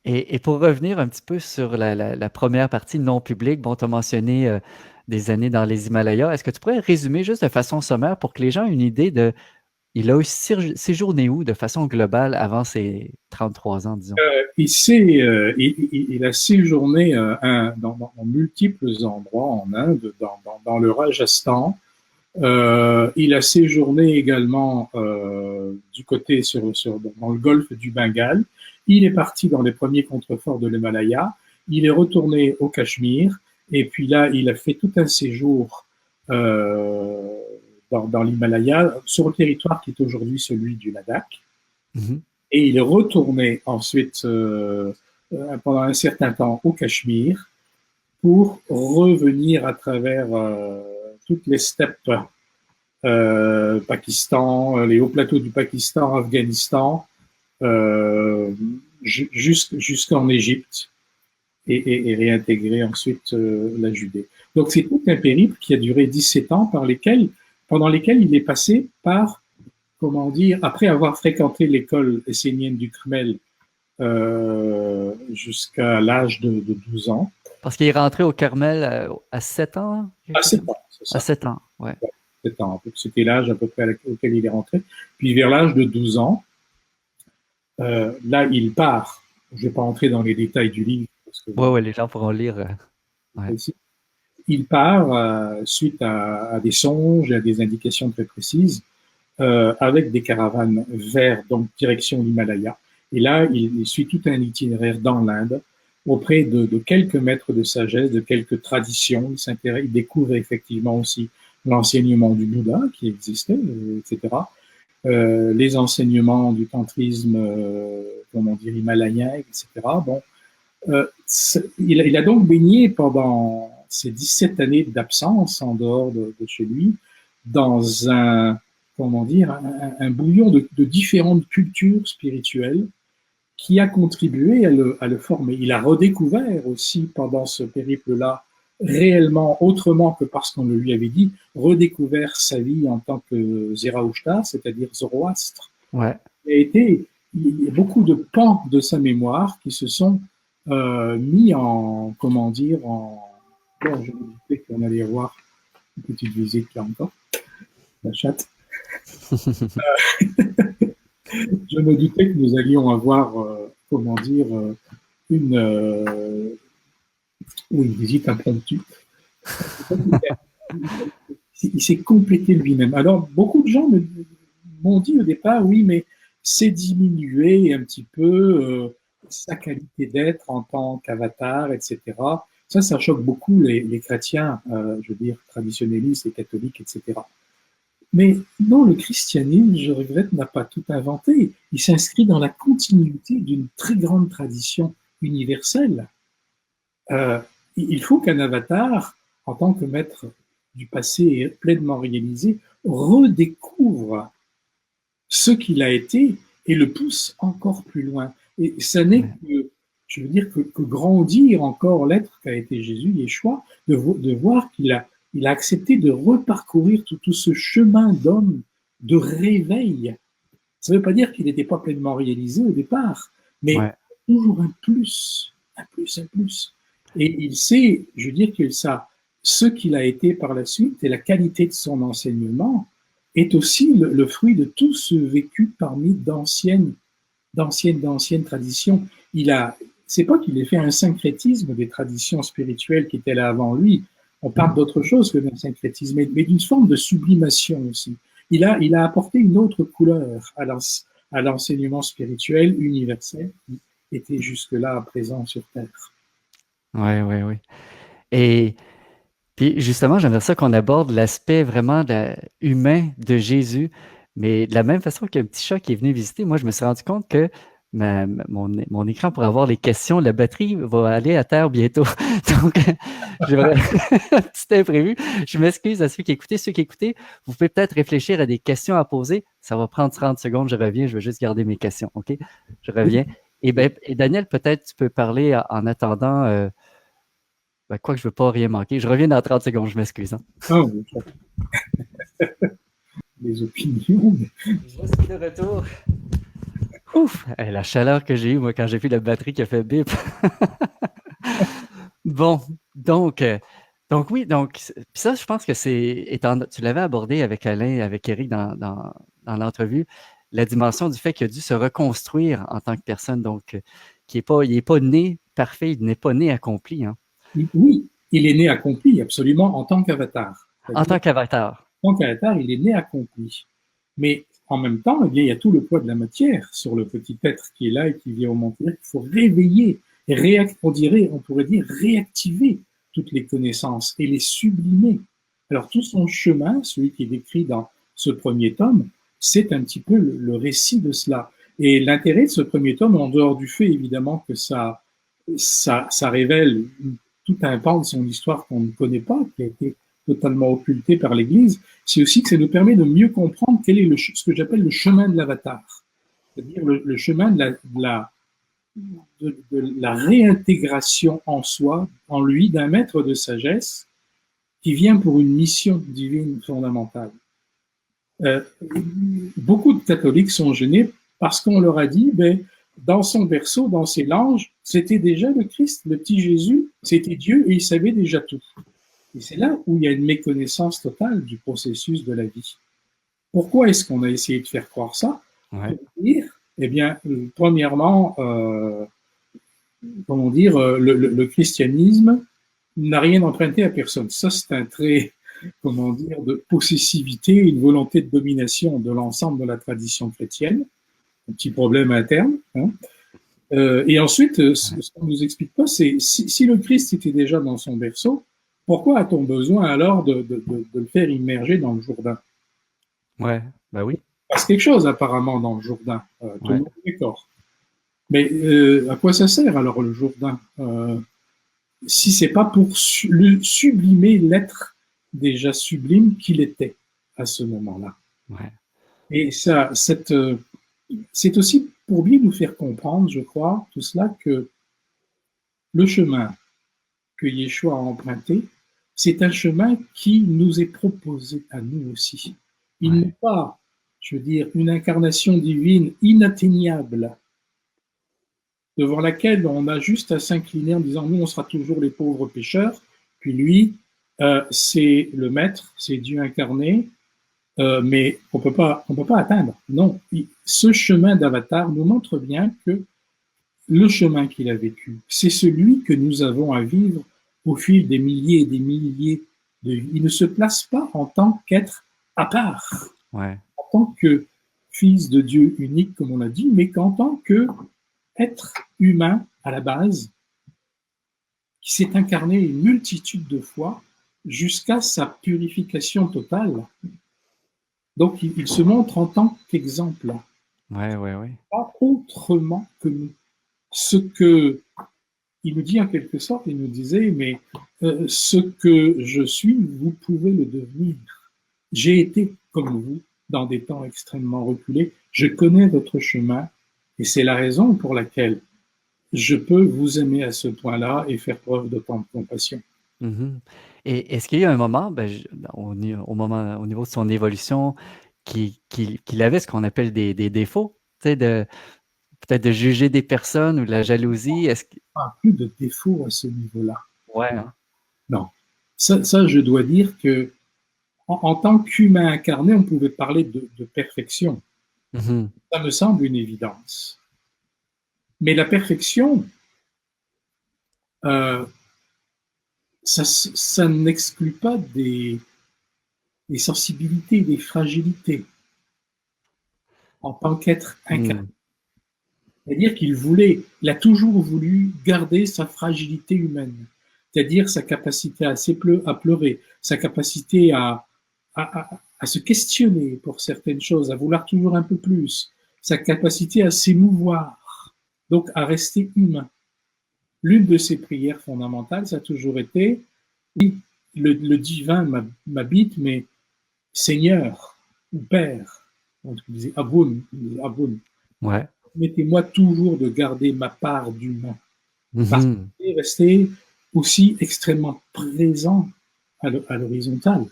Et pour revenir un petit peu sur la première partie non publique, bon, tu as mentionné des années dans les Himalayas. Est-ce que tu pourrais résumer juste de façon sommaire pour que les gens aient une idée de... Il a séjourné où de façon globale avant ses 33 ans, disons? Il a séjourné dans multiples endroits en Inde, dans le Rajasthan. Il a séjourné également du côté dans le golfe du Bengale. Il est parti dans les premiers contreforts de l'Himalaya. Il est retourné au Cachemire. Et puis là, il a fait tout un séjour dans l'Himalaya, sur le territoire qui est aujourd'hui celui du Ladakh. Mm-hmm. et il est retourné ensuite, pendant un certain temps, au Cachemire, pour revenir à travers toutes les steppes Pakistan, les hauts plateaux du Pakistan, Afghanistan, jusqu'en Égypte et réintégrer ensuite la Judée. Donc c'est tout un périple qui a duré 17 ans pendant lesquels il est passé par, comment dire, après avoir fréquenté l'école essénienne du Kremel jusqu'à l'âge de 12 ans. Parce qu'il est rentré au Carmel à 7 ans? À 7 ans, c'est ça. À 7 ans, ouais. 7 ans, c'était l'âge à peu près auquel il est rentré. Puis vers l'âge de 12 ans, là, il part. Je ne vais pas entrer dans les détails du livre. Oui, les gens pourront lire. Ouais. Il part suite à des songes et à des indications très précises avec des caravanes vers donc direction l'Himalaya. Et là, il suit tout un itinéraire dans l'Inde auprès de quelques maîtres de sagesse, de quelques traditions. Il découvre effectivement aussi l'enseignement du Bouddha qui existait, etc. Les enseignements du tantrisme, comment dire, himalayen, etc. Bon, il a donc baigné pendant ces 17 années d'absence en dehors de chez lui dans un, comment dire, un bouillon de différentes cultures spirituelles qui a contribué à le former. Il a redécouvert aussi pendant ce périple-là, réellement, autrement que parce qu'on le lui avait dit, redécouvert sa vie en tant que Zéraouchta, c'est-à-dire Zoroastre. Ouais. Il y a beaucoup de pans de sa mémoire qui se sont mis en, comment dire, bon, je me disais qu'on allait voir une petite visite là encore, la chatte. Je me doutais que nous allions avoir, comment dire, une visite impromptue. Il s'est complété lui-même. Alors, beaucoup de gens m'ont dit au départ, oui, mais c'est diminuer un petit peu sa qualité d'être en tant qu'avatar, etc. Ça choque beaucoup les chrétiens, je veux dire, traditionnalistes et catholiques, etc. Mais non, le christianisme, je regrette, n'a pas tout inventé. Il s'inscrit dans la continuité d'une très grande tradition universelle. Il faut qu'un avatar, en tant que maître du passé pleinement réalisé, redécouvre ce qu'il a été et le pousse encore plus loin. Et ça n'est que, je veux dire, que grandir encore l'être qu'a été Jésus, Yeshua, de voir qu'il a accepté de reparcourir tout ce chemin d'homme de réveil. Ça ne veut pas dire qu'il n'était pas pleinement réalisé au départ, mais toujours un plus, un plus, un plus. Et il sait, je veux dire que ça, ce qu'il a été par la suite et la qualité de son enseignement est aussi le fruit de tout ce vécu parmi d'anciennes traditions. C'est pas qu'il ait fait un syncrétisme des traditions spirituelles qui étaient là avant lui. On parle d'autre chose que d'un syncrétisme, mais d'une forme de sublimation aussi. Il a apporté une autre couleur à l'enseignement spirituel universel qui était jusque-là présent sur Terre. Oui. Et puis justement, j'aimerais ça qu'on aborde l'aspect vraiment humain de Jésus, mais de la même façon qu'un petit chat qui est venu visiter, moi, je me suis rendu compte que mon écran pour avoir les questions, la batterie va aller à terre bientôt. Donc, j'aimerais un petit imprévu. Je m'excuse à ceux qui écoutaient. Ceux qui écoutaient, vous pouvez peut-être réfléchir à des questions à poser. Ça va prendre 30 secondes. Je reviens. Je vais juste garder mes questions. OK? Je reviens. Et Daniel, peut-être tu peux parler en attendant. Quoi que je ne veux pas rien manquer. Je reviens dans 30 secondes, je m'excuse. Hein. Oh, les opinions. Je suis de retour. Ouf! La chaleur que j'ai eue, moi, quand j'ai vu la batterie qui a fait bip. Bon, donc oui, puis ça, je pense que tu l'avais abordé avec Alain, avec Eric dans l'entrevue, la dimension du fait qu'il a dû se reconstruire en tant que personne, donc il n'est pas né parfait, il n'est pas né accompli. Hein. Oui, il est né accompli, absolument, en tant qu'avatar. En tant qu'avatar. En tant qu'avatar, il est né accompli. Mais en même temps, il y a tout le poids de la matière sur le petit être qui est là et qui vient au monde. Il faut réveiller, on pourrait dire réactiver toutes les connaissances et les sublimer. Alors tout son chemin, celui qui est décrit dans ce premier tome, c'est un petit peu le récit de cela. Et l'intérêt de ce premier tome, en dehors du fait évidemment que ça révèle tout un pan de son histoire qu'on ne connaît pas, qui a été totalement occulté par l'Église, c'est aussi que ça nous permet de mieux comprendre quel est ce que j'appelle le chemin de l'avatar, c'est-à-dire le chemin de la réintégration en soi, en lui, d'un maître de sagesse qui vient pour une mission divine fondamentale. Beaucoup de catholiques sont gênés parce qu'on leur a dit, dans son berceau, dans ses langes, c'était déjà le Christ, le petit Jésus, c'était Dieu et il savait déjà tout. Et c'est là où il y a une méconnaissance totale du processus de la vie. Pourquoi est-ce qu'on a essayé de faire croire ça? Ouais. Pour dire, eh bien, premièrement, comment dire, le christianisme n'a rien emprunté à personne. Ça, c'est un trait, comment dire, de possessivité, une volonté de domination de l'ensemble de la tradition chrétienne. Un petit problème interne. Hein. Et ensuite, ce qu'on ne nous explique pas, c'est si le Christ était déjà dans son berceau, pourquoi a-t-on besoin alors de le faire immerger dans le Jourdain? Ouais, bah oui. Il se passe quelque chose apparemment dans le Jourdain. Tout le monde est d'accord. Mais à quoi ça sert alors le Jourdain si c'est pas pour sublimer l'être déjà sublime qu'il était à ce moment-là. Ouais. Et ça, c'est aussi pour bien nous faire comprendre, je crois, tout cela, que le chemin que Yeshua a emprunté, c'est un chemin qui nous est proposé à nous aussi. Il n'est pas, je veux dire, une incarnation divine inatteignable devant laquelle on a juste à s'incliner en disant nous on sera toujours les pauvres pécheurs, puis lui c'est le maître, c'est Dieu incarné, mais on peut pas atteindre. Non, ce chemin d'avatar nous montre bien que le chemin qu'il a vécu, c'est celui que nous avons à vivre au fil des milliers et des milliers de vies. Il ne se place pas en tant qu'être à part, en tant que fils de Dieu unique, comme on l'a dit, mais qu'en tant que être humain à la base, qui s'est incarné une multitude de fois jusqu'à sa purification totale. Donc, il se montre en tant qu'exemple. Pas autrement que nous. Ce que il nous dit en quelque sorte, il nous disait, mais ce que je suis, vous pouvez le devenir. J'ai été comme vous dans des temps extrêmement reculés. Je connais votre chemin et c'est la raison pour laquelle je peux vous aimer à ce point-là et faire preuve d'autant de compassion. Mm-hmm. Et est-ce qu'il y a un moment, au niveau de son évolution, qu'il avait ce qu'on appelle des défauts, tu sais, peut-être de juger des personnes ou de la jalousie? Pas plus de défauts à ce niveau-là. Ouais. Hein? Non. Ça, je dois dire que en tant qu'humain incarné, on pouvait parler de perfection. Mm-hmm. Ça me semble une évidence. Mais la perfection, ça n'exclut pas des sensibilités, des fragilités en tant qu'être incarné. C'est-à-dire il a toujours voulu garder sa fragilité humaine, c'est-à-dire sa capacité à pleurer, sa capacité à se questionner pour certaines choses, à vouloir toujours un peu plus, sa capacité à s'émouvoir, donc à rester humain. L'une de ses prières fondamentales, ça a toujours été, oui, le divin m'habite, mais Seigneur ou Père, on disait Aboun. Ouais. Permettez-moi toujours de garder ma part d'humain. Parce qu'il est resté aussi extrêmement présent à l'horizontale.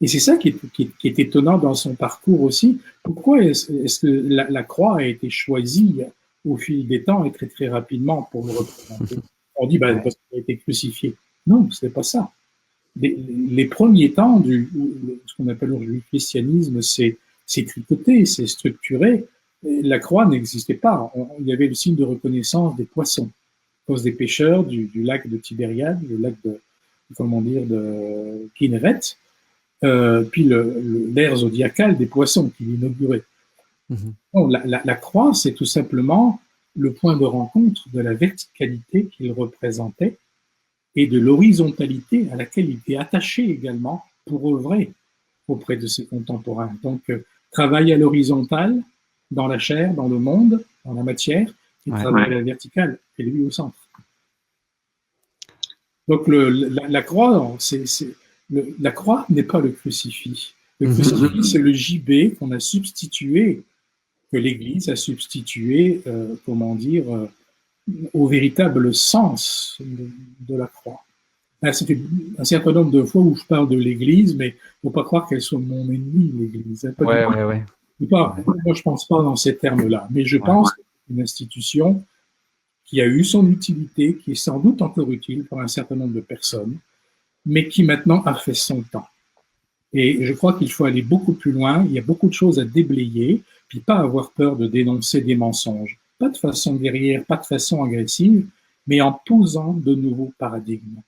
Et c'est ça qui est étonnant dans son parcours aussi. Pourquoi est-ce que la croix a été choisie au fil des temps et très très rapidement pour le représenter? On dit parce qu'il a été crucifié. Non, ce n'est pas ça. Les premiers temps ce qu'on appelle aujourd'hui le christianisme, c'est tricoté, c'est structuré. La croix n'existait pas. Il y avait le signe de reconnaissance des poissons, à cause des pêcheurs du lac de Tibériade, le lac de Kinneret, puis l'ère zodiacale des poissons qui l'inauguraient. Bon, la croix, c'est tout simplement le point de rencontre de la verticalité qu'il représentait et de l'horizontalité à laquelle il était attaché également pour œuvrer auprès de ses contemporains. Donc, travail à l'horizontale, dans la chair, dans le monde, dans la matière, qui Ouais. travaille à la verticale, et lui au centre. Donc la croix, la croix n'est pas le crucifix. Le crucifix, c'est le gibet qu'on a substitué, que l'Église a substitué, au véritable sens de la croix. Là, ça fait un certain nombre de fois où je parle de l'Église, mais il ne faut pas croire qu'elle soit mon ennemi, l'Église. Ouais. Moi, je ne pense pas dans ces termes-là, mais je pense que c'est une institution qui a eu son utilité, qui est sans doute encore utile pour un certain nombre de personnes, mais qui maintenant a fait son temps. Et je crois qu'il faut aller beaucoup plus loin, il y a beaucoup de choses à déblayer, puis pas avoir peur de dénoncer des mensonges. Pas de façon guerrière, pas de façon agressive, mais en posant de nouveaux paradigmes.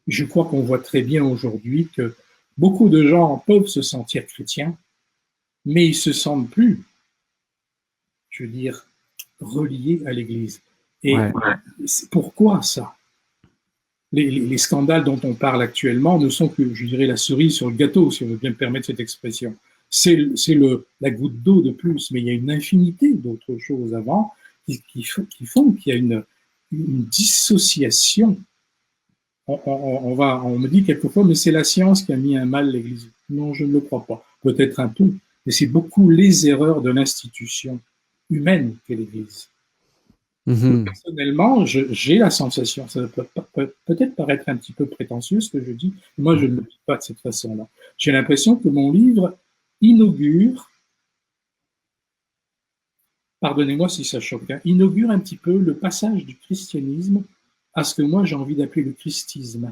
Je crois qu'on voit très bien aujourd'hui que beaucoup de gens peuvent se sentir chrétiens, mais ils se sentent plus, je veux dire, reliés à l'Église. Et pourquoi ça? Les scandales dont on parle actuellement ne sont que, je dirais, la cerise sur le gâteau, si on veut bien me permettre cette expression. C'est la goutte d'eau de plus, mais il y a une infinité d'autres choses avant qui font qu'il y a une dissociation. On me dit quelquefois, mais c'est la science qui a mis à mal l'Église. Non, je ne le crois pas. Peut-être un peu, mais c'est beaucoup les erreurs de l'institution humaine qu'est l'Église. Personnellement, j'ai la sensation, ça peut peut-être paraître un petit peu prétentieux ce que je dis, moi je ne le dis pas de cette façon-là. J'ai l'impression que mon livre inaugure, pardonnez-moi si ça choque, inaugure un petit peu le passage du christianisme à ce que moi j'ai envie d'appeler le christisme.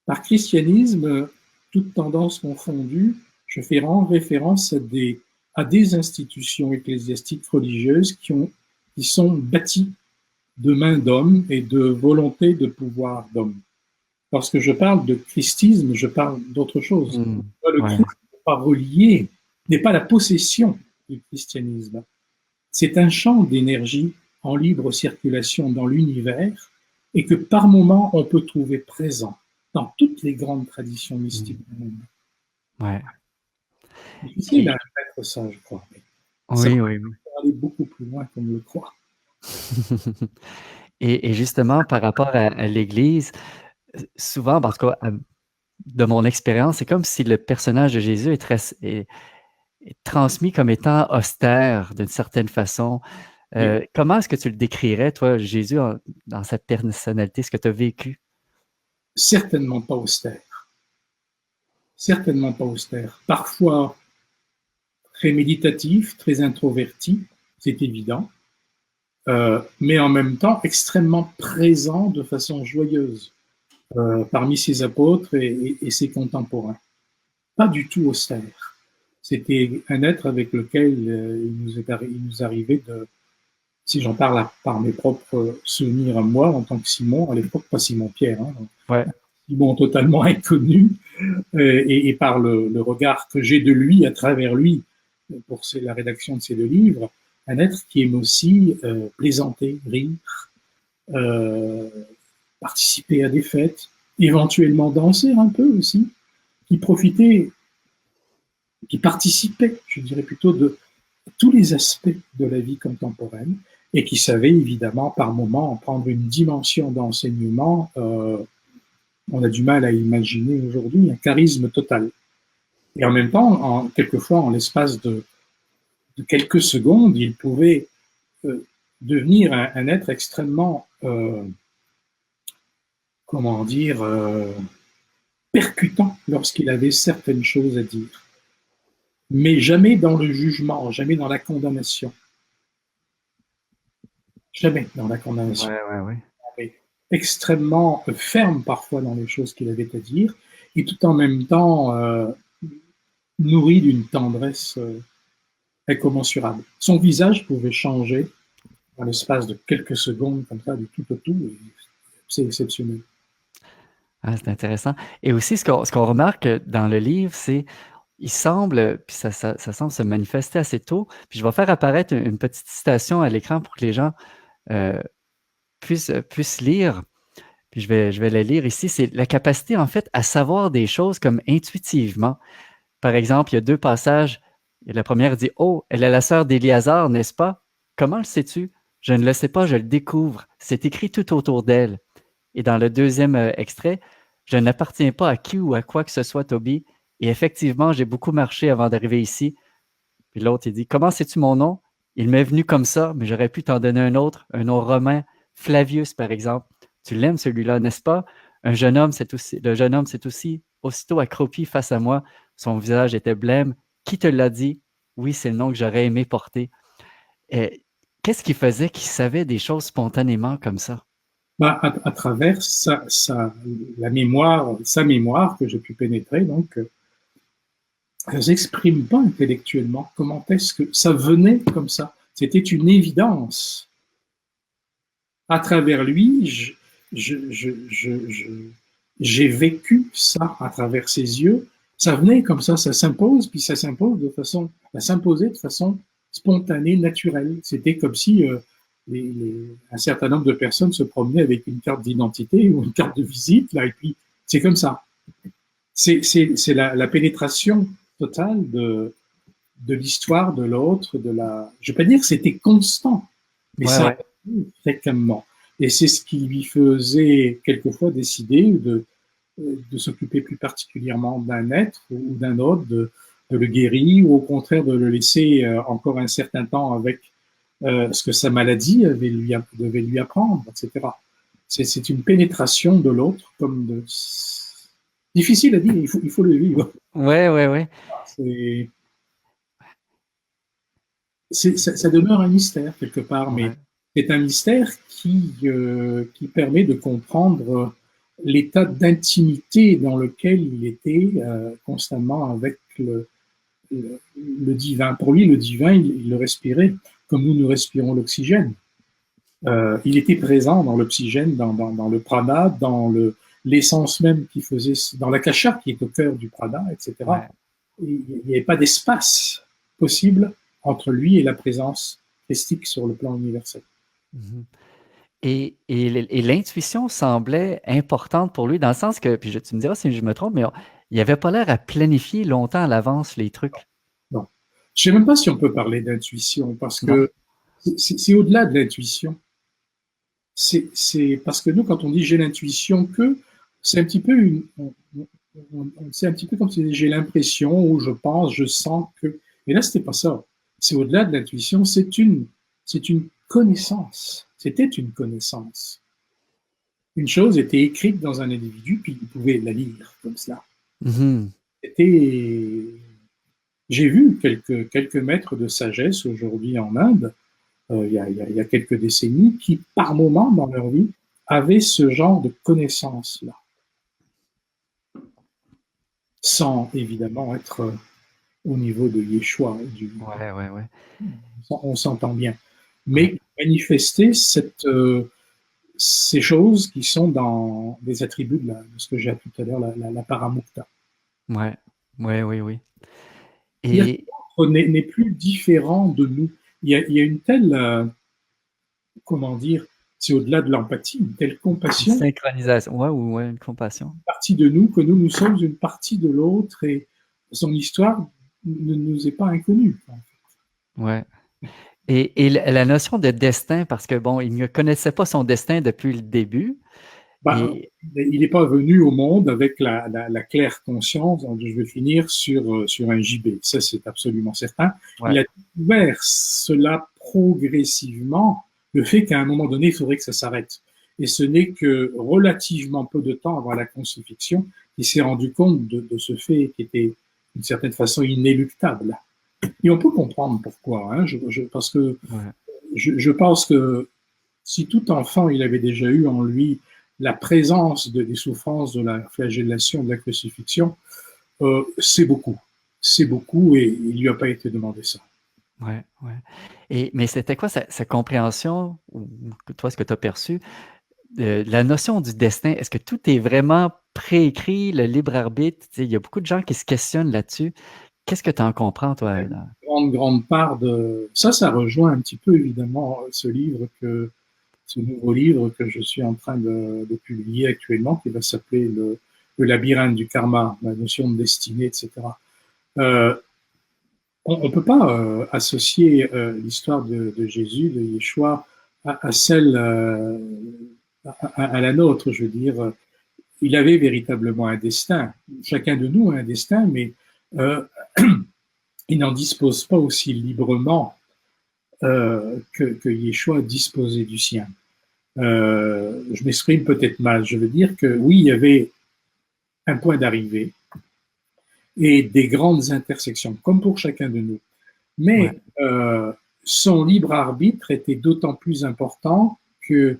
Par christianisme, toute tendance confondue, je fais référence à des institutions ecclésiastiques religieuses qui sont bâties de mains d'hommes et de volonté de pouvoir d'hommes. Lorsque je parle de christisme, je parle d'autre chose. Le Christ n'est pas relié, n'est pas la possession du christianisme. C'est un champ d'énergie en libre circulation dans l'univers et que par moment on peut trouver présent dans toutes les grandes traditions mystiques du monde. Ouais. C'est difficile à mettre ça, je crois. Ça peut aller beaucoup plus loin qu'on le croit. Et justement, par rapport à l'Église, souvent, en tout cas, de mon expérience, c'est comme si le personnage de Jésus est transmis comme étant austère d'une certaine façon. Comment est-ce que tu le décrirais, toi, Jésus, dans sa personnalité, ce que tu as vécu? Certainement pas austère. Certainement pas austère. Parfois très méditatif, très introverti, c'est évident, mais en même temps extrêmement présent de façon joyeuse parmi ses apôtres et ses contemporains. Pas du tout austère. C'était un être avec lequel il nous arrivait de, si j'en parle par mes propres souvenirs à moi, en tant que Simon, à l'époque pas Simon-Pierre, Simon totalement inconnu, et par le regard que j'ai de lui à travers lui, pour la rédaction de ces deux livres, un être qui aime aussi plaisanter, rire, participer à des fêtes, éventuellement danser un peu aussi, qui participait, je dirais plutôt, de tous les aspects de la vie contemporaine et qui savait évidemment par moments prendre une dimension d'enseignement, on a du mal à imaginer aujourd'hui, un charisme total. Et en même temps, quelquefois, en l'espace de quelques secondes, il pouvait devenir un être extrêmement, percutant lorsqu'il avait certaines choses à dire. Mais jamais dans le jugement, jamais dans la condamnation. Jamais dans la condamnation. Extrêmement ferme parfois dans les choses qu'il avait à dire, et tout en même temps nourri d'une tendresse incommensurable. Son visage pouvait changer dans l'espace de quelques secondes, comme ça, du tout au tout, et c'est exceptionnel. Ah, c'est intéressant. Et aussi, ce qu'on remarque dans le livre, c'est il semble, puis ça semble se manifester assez tôt, puis je vais faire apparaître une petite citation à l'écran pour que les gens puissent lire, puis je vais la lire ici, c'est la capacité, en fait, à savoir des choses comme intuitivement. Par exemple, il y a 2 passages Et la première dit, oh, elle est la sœur d'Éliazar, n'est-ce pas? Comment le sais-tu? Je ne le sais pas, je le découvre. C'est écrit tout autour d'elle. Et dans le deuxième extrait, je n'appartiens pas à qui ou à quoi que ce soit, Toby. Et effectivement, j'ai beaucoup marché avant d'arriver ici. Puis l'autre, il dit, comment sais-tu mon nom? Il m'est venu comme ça, mais j'aurais pu t'en donner un autre, un nom romain, Flavius, par exemple. Tu l'aimes, celui-là, n'est-ce pas? Le jeune homme, c'est aussi, aussitôt accroupi face à moi. Son visage était blême. Qui te l'a dit? Oui, c'est le nom que j'aurais aimé porter. Et qu'est-ce qui faisait qu'il savait des choses spontanément comme ça? Bah, à travers sa mémoire que j'ai pu pénétrer, donc, elles n'expriment pas intellectuellement. Comment est-ce que ça venait comme ça? C'était une évidence. À travers lui, j'ai vécu ça à travers ses yeux. Ça venait comme ça s'impose, puis ça s'imposait de façon spontanée, naturelle. C'était comme si un certain nombre de personnes se promenaient avec une carte d'identité ou une carte de visite, là, et puis c'est comme ça. C'est la pénétration totale de l'histoire de l'autre, je ne vais pas dire que c'était constant, mais Ouais, ça ouais. arrivait fréquemment. Et c'est ce qui lui faisait quelquefois décider de s'occuper plus particulièrement d'un être ou d'un autre, de le guérir, ou au contraire de le laisser encore un certain temps avec ce que sa maladie devait lui apprendre, etc. C'est une pénétration de l'autre, difficile à dire, il faut le vivre. Ouais, ouais, ouais. C'est ça demeure un mystère quelque part, mais Ouais. c'est un mystère qui permet de comprendre l'état d'intimité dans lequel il était constamment avec le divin. Pour lui, le divin, il le respirait comme nous respirons l'oxygène. Il était présent dans l'oxygène, dans le prana, dans l'essence même qui faisait, dans l'akasha qui est au cœur du prana, etc. Ouais. Il n'y avait pas d'espace possible entre lui et la présence christique sur le plan universel. Mhm. Et l'intuition semblait importante pour lui, dans le sens que, puis tu me diras si je me trompe, mais il n'avait pas l'air à planifier longtemps à l'avance les trucs. Non. Je ne sais même pas si on peut parler d'intuition, parce Non? que c'est au-delà de l'intuition. C'est parce que nous, quand on dit j'ai l'intuition que, c'est un petit peu c'est un petit peu comme si j'ai l'impression ou je pense, je sens que. Mais là, c'était pas ça. C'est au-delà de l'intuition, c'est une connaissance. C'était une connaissance. Une chose était écrite dans un individu, puis il pouvait la lire comme cela. Mhm. C'était. J'ai vu quelques maîtres de sagesse aujourd'hui en Inde, il y a quelques décennies, qui, par moment dans leur vie, avaient ce genre de connaissances-là, sans évidemment être au niveau de Yeshua. Ouais, ouais, ouais. On s'entend bien. Ouais, Mais manifester ces choses qui sont dans des attributs de ce que j'ai appelé tout à l'heure la paramukta. ouais, ouais, oui, oui. Dire que Et l'autre n'est plus différent de nous. Il y a une telle, comment dire, c'est au-delà de l'empathie, une telle une compassion, synchronisation, ouais, ou ouais, une compassion. une partie de nous, que nous sommes une partie de l'autre et son histoire ne nous est pas inconnue. Ouais. Et la notion de destin, parce que bon, il ne connaissait pas son destin depuis le début. Bah, Et il n'est pas venu au monde avec la claire conscience, je vais finir sur un gibet. Ça, c'est absolument certain. ouais, Il a découvert cela progressivement, le fait qu'à un moment donné, il faudrait que ça s'arrête. Et ce n'est que relativement peu de temps avant la crucifixion qu'il s'est rendu compte de ce fait qui était d'une certaine façon inéluctable. Et on peut comprendre pourquoi, hein, parce que ouais, je pense que si tout enfant, il avait déjà eu en lui la présence des souffrances de la flagellation, de la crucifixion, c'est beaucoup. C'est beaucoup et il ne lui a pas été demandé ça. ouais, ouais. Mais c'était quoi sa compréhension, ou toi, ce que tu as perçu, de la notion du destin? Est-ce que tout est vraiment préécrit, le libre arbitre? Tu sais, il y a beaucoup de gens qui se questionnent là-dessus. Qu'est-ce que tu en comprends, toi? Grande part de ça, ça rejoint un petit peu évidemment ce nouveau livre que je suis en train de publier actuellement, qui va s'appeler le labyrinthe du karma, la notion de destinée, etc. Euh, on ne peut pas associer l'histoire de Jésus, de Yeshua, à celle, à la nôtre. Je veux dire, il avait véritablement un destin. Chacun de nous a un destin, mais euh, il n'en dispose pas aussi librement que Yeshua disposait du sien. Je m'exprime peut-être mal. Je veux dire que oui, il y avait un point d'arrivée et des grandes intersections, comme pour chacun de nous. Ouais. Mais son libre arbitre était d'autant plus important que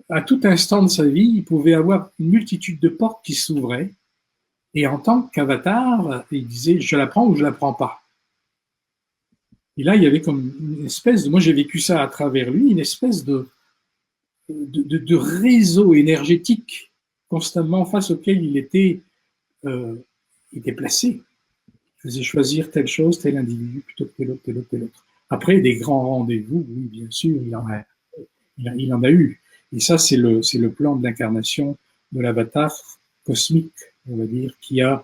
à tout instant de sa vie, il pouvait avoir une multitude de portes qui s'ouvraient. Et en tant qu'avatar, il disait je la prends ou je la prends pas. Et là, il y avait comme une espèce de, moi j'ai vécu ça à travers lui, une espèce de réseau énergétique constamment face auquel il était placé. Il faisait choisir telle chose, tel individu plutôt que tel autre, tel autre, tel autre. Après, des grands rendez-vous, oui, bien sûr, Ouais. il en a eu. Et ça, c'est le plan de l'incarnation de l'avatar cosmique, on va dire, qui a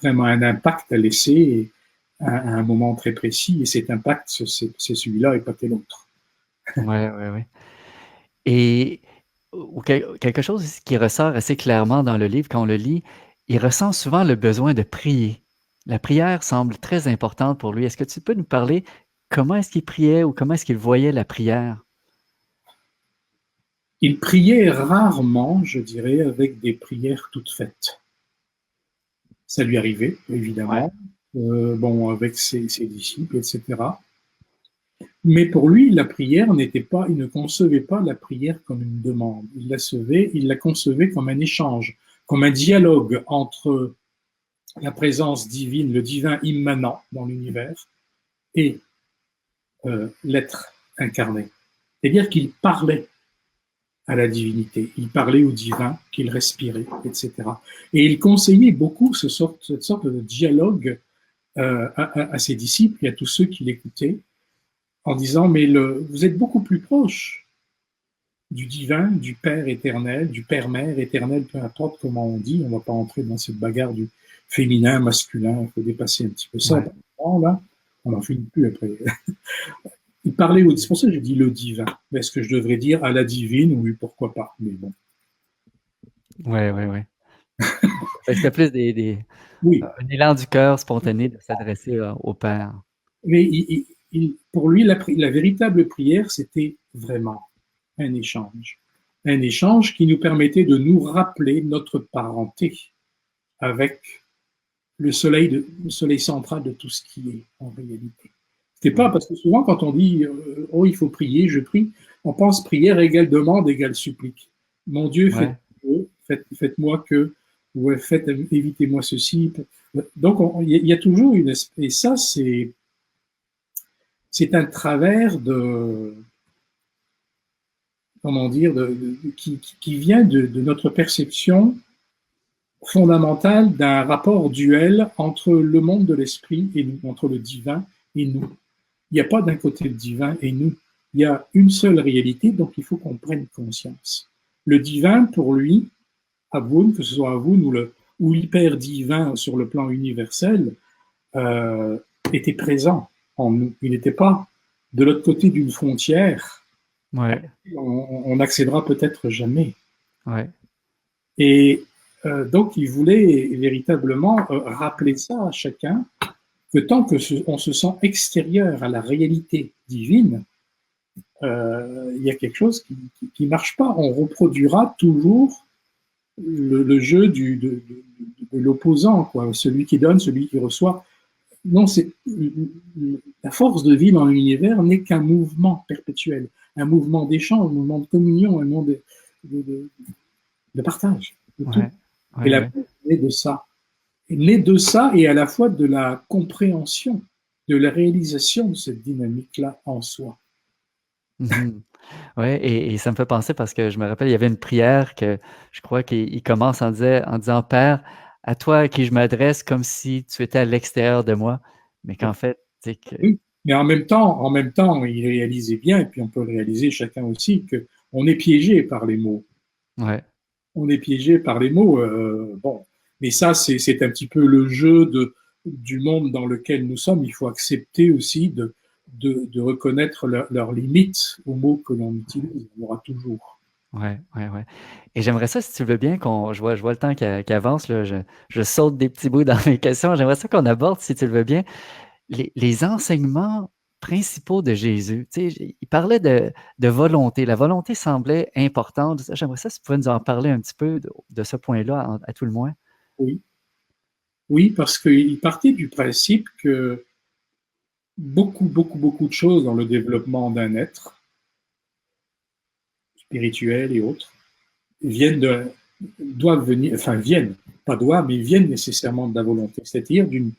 vraiment un impact à laisser à un moment très précis. Et cet impact, c'est celui-là et pas tel autre. Ouais, ouais, ouais. Et quelque chose aussi qui ressort assez clairement dans le livre quand on le lit, il ressent souvent le besoin de prier. La prière semble très importante pour lui. Est-ce que tu peux nous parler comment est-ce qu'il priait ou comment est-ce qu'il voyait la prière? Il priait rarement, je dirais, avec des prières toutes faites. Ça lui arrivait, Ouais, évidemment, bon, avec ses disciples, etc. Mais pour lui, la prière n'était pas, il ne concevait pas la prière comme une demande. Il la concevait comme un échange, comme un dialogue entre la présence divine, le divin immanent dans l'univers, et l'être incarné. C'est-à-dire qu'il parlait à la divinité, il parlait au divin qu'il respirait, etc. Et il conseillait beaucoup cette sorte de dialogue à ses disciples et à tous ceux qui l'écoutaient, en disant, mais vous êtes beaucoup plus proche du divin, du Père éternel, du Père-Mère éternel, peu importe comment on dit, on ne va pas entrer dans cette bagarre du féminin, masculin, il faut dépasser un petit peu ça. ouais, Là, on n'en finit plus après. Il parlait c'est pour ça que je dis le divin. Mais est-ce que je devrais dire à la divine? Oui, pourquoi pas. Mais bon. ouais, ouais, ouais. Fait que c'était plus Oui. un élan du cœur spontané de s'adresser au Père. Mais pour lui, la véritable prière, c'était vraiment un échange. Un échange qui nous permettait de nous rappeler notre parenté avec le soleil central de tout ce qui est en réalité. C'est pas Ouais, parce que souvent quand on dit oh il faut prier, je prie, on pense prière égale demande égale supplique. Mon Dieu, ouais, faites-moi que, ou évitez-moi ceci. Donc il y a toujours une et ça c'est un travers de comment dire qui vient de notre perception fondamentale d'un rapport duel entre le monde de l'esprit et nous, entre le divin et nous. Il n'y a pas d'un côté le divin et nous. Il y a une seule réalité, donc il faut qu'on prenne conscience. Le divin, pour lui, Aboun, que ce soit Aboun ou l'hyper divin sur le plan universel, euh, était présent en nous. Il n'était pas de l'autre côté d'une frontière. ouais, On n'accédera peut-être jamais. ouais, Et donc, il voulait véritablement rappeler ça à chacun, que tant que on se sent extérieur à la réalité divine, il y a quelque chose qui marche pas. On reproduira toujours le jeu de l'opposant, quoi. Celui qui donne, celui qui reçoit. Non, la force de vie dans l'univers n'est qu'un mouvement perpétuel, un mouvement d'échange, un mouvement de communion, un mouvement de, de partage, de tout. ouais, Et ouais, la ouais. paix naît de ça et à la fois de la compréhension, de la réalisation de cette dynamique-là en soi. Mhm. Ouais, et ça me fait penser parce que je me rappelle, il y avait une prière que je crois qu'il commence en disant Père, à toi à qui je m'adresse comme si tu étais à l'extérieur de moi, mais qu'en fait, c'est que. Oui, mais en même temps, il réalisait bien, et puis on peut le réaliser chacun aussi, que on est piégé par les mots. Ouais, On est piégé par les mots. Bon, mais ça, c'est un petit peu le jeu du monde dans lequel nous sommes, il faut accepter aussi de reconnaître leurs limites aux mots que l'on utilise. Il y en aura toujours. Ouais, ouais, ouais. Et j'aimerais ça, si tu veux bien, je vois le temps qui avance, là, je saute des petits bouts dans mes questions. J'aimerais ça qu'on aborde, si tu le veux bien, les enseignements principaux de Jésus. Tu sais, il parlait de volonté. La volonté semblait importante. J'aimerais ça, si tu pouvais nous en parler un petit peu de ce point-là, à tout le moins. Oui, oui, parce qu'il partait du principe que beaucoup de choses dans le développement d'un être, spirituel et autres, doivent venir, enfin viennent, pas doivent, mais viennent nécessairement de la volonté, c'est-à-dire d'une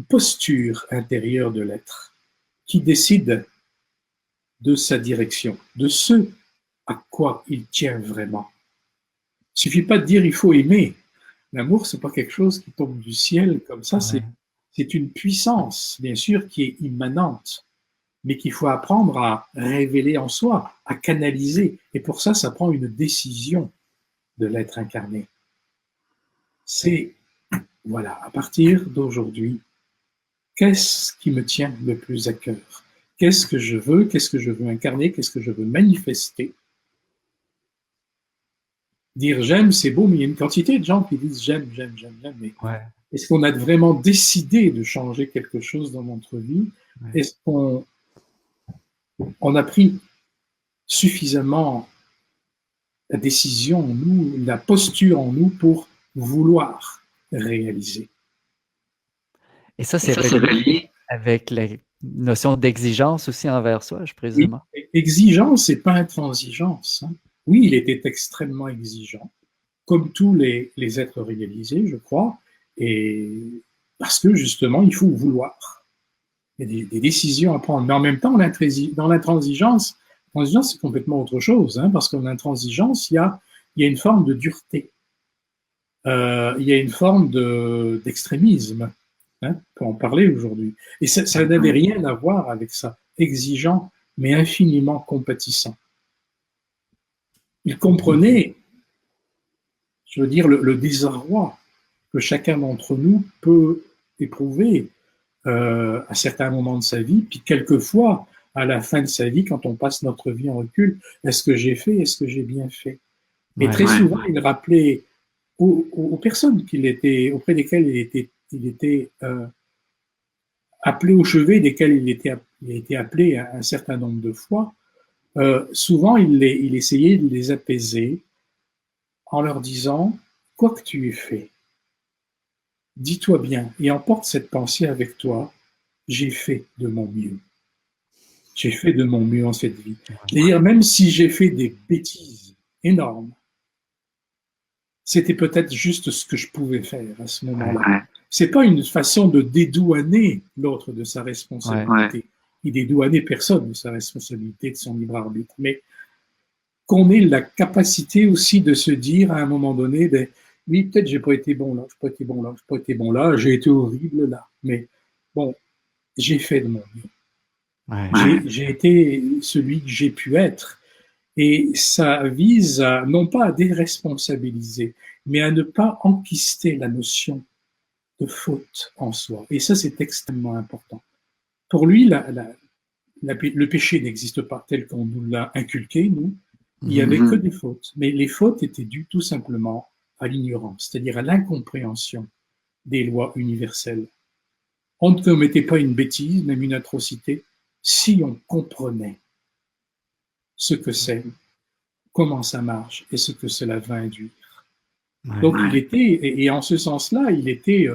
posture intérieure de l'être qui décide de sa direction, de ce à quoi il tient vraiment. Il suffit pas de dire il faut aimer. L'amour, c'est pas quelque chose qui tombe du ciel comme ça, Ouais. c'est une puissance, bien sûr, qui est immanente, mais qu'il faut apprendre à révéler en soi, à canaliser. Et pour ça, ça prend une décision de l'être incarné. C'est, voilà, à partir d'aujourd'hui, qu'est-ce qui me tient le plus à cœur? Qu'est-ce que je veux? Qu'est-ce que je veux incarner? Qu'est-ce que je veux manifester? Dire j'aime, c'est beau, mais il y a une quantité de gens qui disent j'aime, mais Ouais, est-ce qu'on a vraiment décidé de changer quelque chose dans notre vie? ouais. Est-ce qu'on a pris suffisamment la décision en nous, la posture en nous pour vouloir réaliser? Et ça, c'est relié avec la notion d'exigence aussi envers soi, je Oui, présume. exigence et pas intransigence. Hein. Oui, il était extrêmement exigeant, comme tous les êtres réalisés, je crois, et parce que justement, il faut vouloir. Il y a des décisions à prendre. Mais en même temps, dans l'intransigence, c'est complètement autre chose, hein, parce qu'en intransigence, il y a une forme de dureté. Il y a une forme d'extrémisme. Hein, on peut en parler aujourd'hui. Et ça n'avait rien à voir avec ça. Exigeant, mais infiniment compatissant. Il comprenait, je veux dire, le désarroi que chacun d'entre nous peut éprouver à certains moments de sa vie, puis quelquefois, à la fin de sa vie, quand on passe notre vie en recul, est-ce que j'ai fait, est-ce que j'ai bien fait? Et très souvent, il rappelait aux personnes auprès desquelles il était appelé au chevet, desquelles il était appelé un certain nombre de fois, souvent il essayait de les apaiser en leur disant, quoi que tu aies fait, dis-toi bien et emporte cette pensée avec toi, j'ai fait de mon mieux. J'ai fait de mon mieux en cette vie. C'est-à-dire, même si j'ai fait des bêtises énormes, c'était peut-être juste ce que je pouvais faire à ce moment-là. C'est pas une façon de dédouaner l'autre de sa responsabilité. Il dédouanait personne de sa responsabilité, de son libre arbitre. Mais qu'on ait la capacité aussi de se dire à un moment donné, ben, oui, peut-être j'ai pas été bon là, j'ai pas été bon là, j'ai pas été bon là, j'ai été horrible là. Mais bon, j'ai fait de mon mieux. J'ai été celui que j'ai pu être. Et ça vise non pas à déresponsabiliser, mais à ne pas enquister la notion de faute en soi. Et ça, c'est extrêmement important. Pour lui, le péché n'existe pas tel qu'on nous l'a inculqué, nous. Il n'y avait que des fautes. Mais les fautes étaient dues tout simplement à l'ignorance, c'est-à-dire à l'incompréhension des lois universelles. On ne commettait pas une bêtise, même une atrocité, si on comprenait ce que c'est, comment ça marche et ce que cela va induire. Donc il était, et en ce sens-là, il était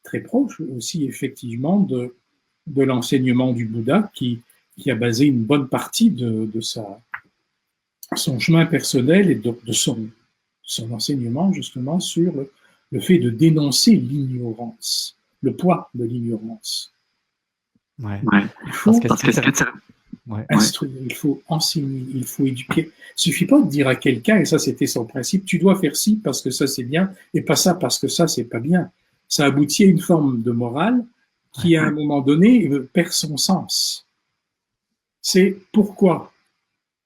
très proche aussi effectivement de l'enseignement du Bouddha qui a basé une bonne partie de son chemin personnel et de son enseignement justement sur le fait de dénoncer l'ignorance, le poids de l'ignorance. Il faut instruire, il faut enseigner, il faut éduquer. Il ne suffit pas de dire à quelqu'un, et ça c'était son principe, tu dois faire ci parce que ça c'est bien, et pas ça parce que ça c'est pas bien. Ça aboutit à une forme de morale qui à un moment donné perd son sens. C'est pourquoi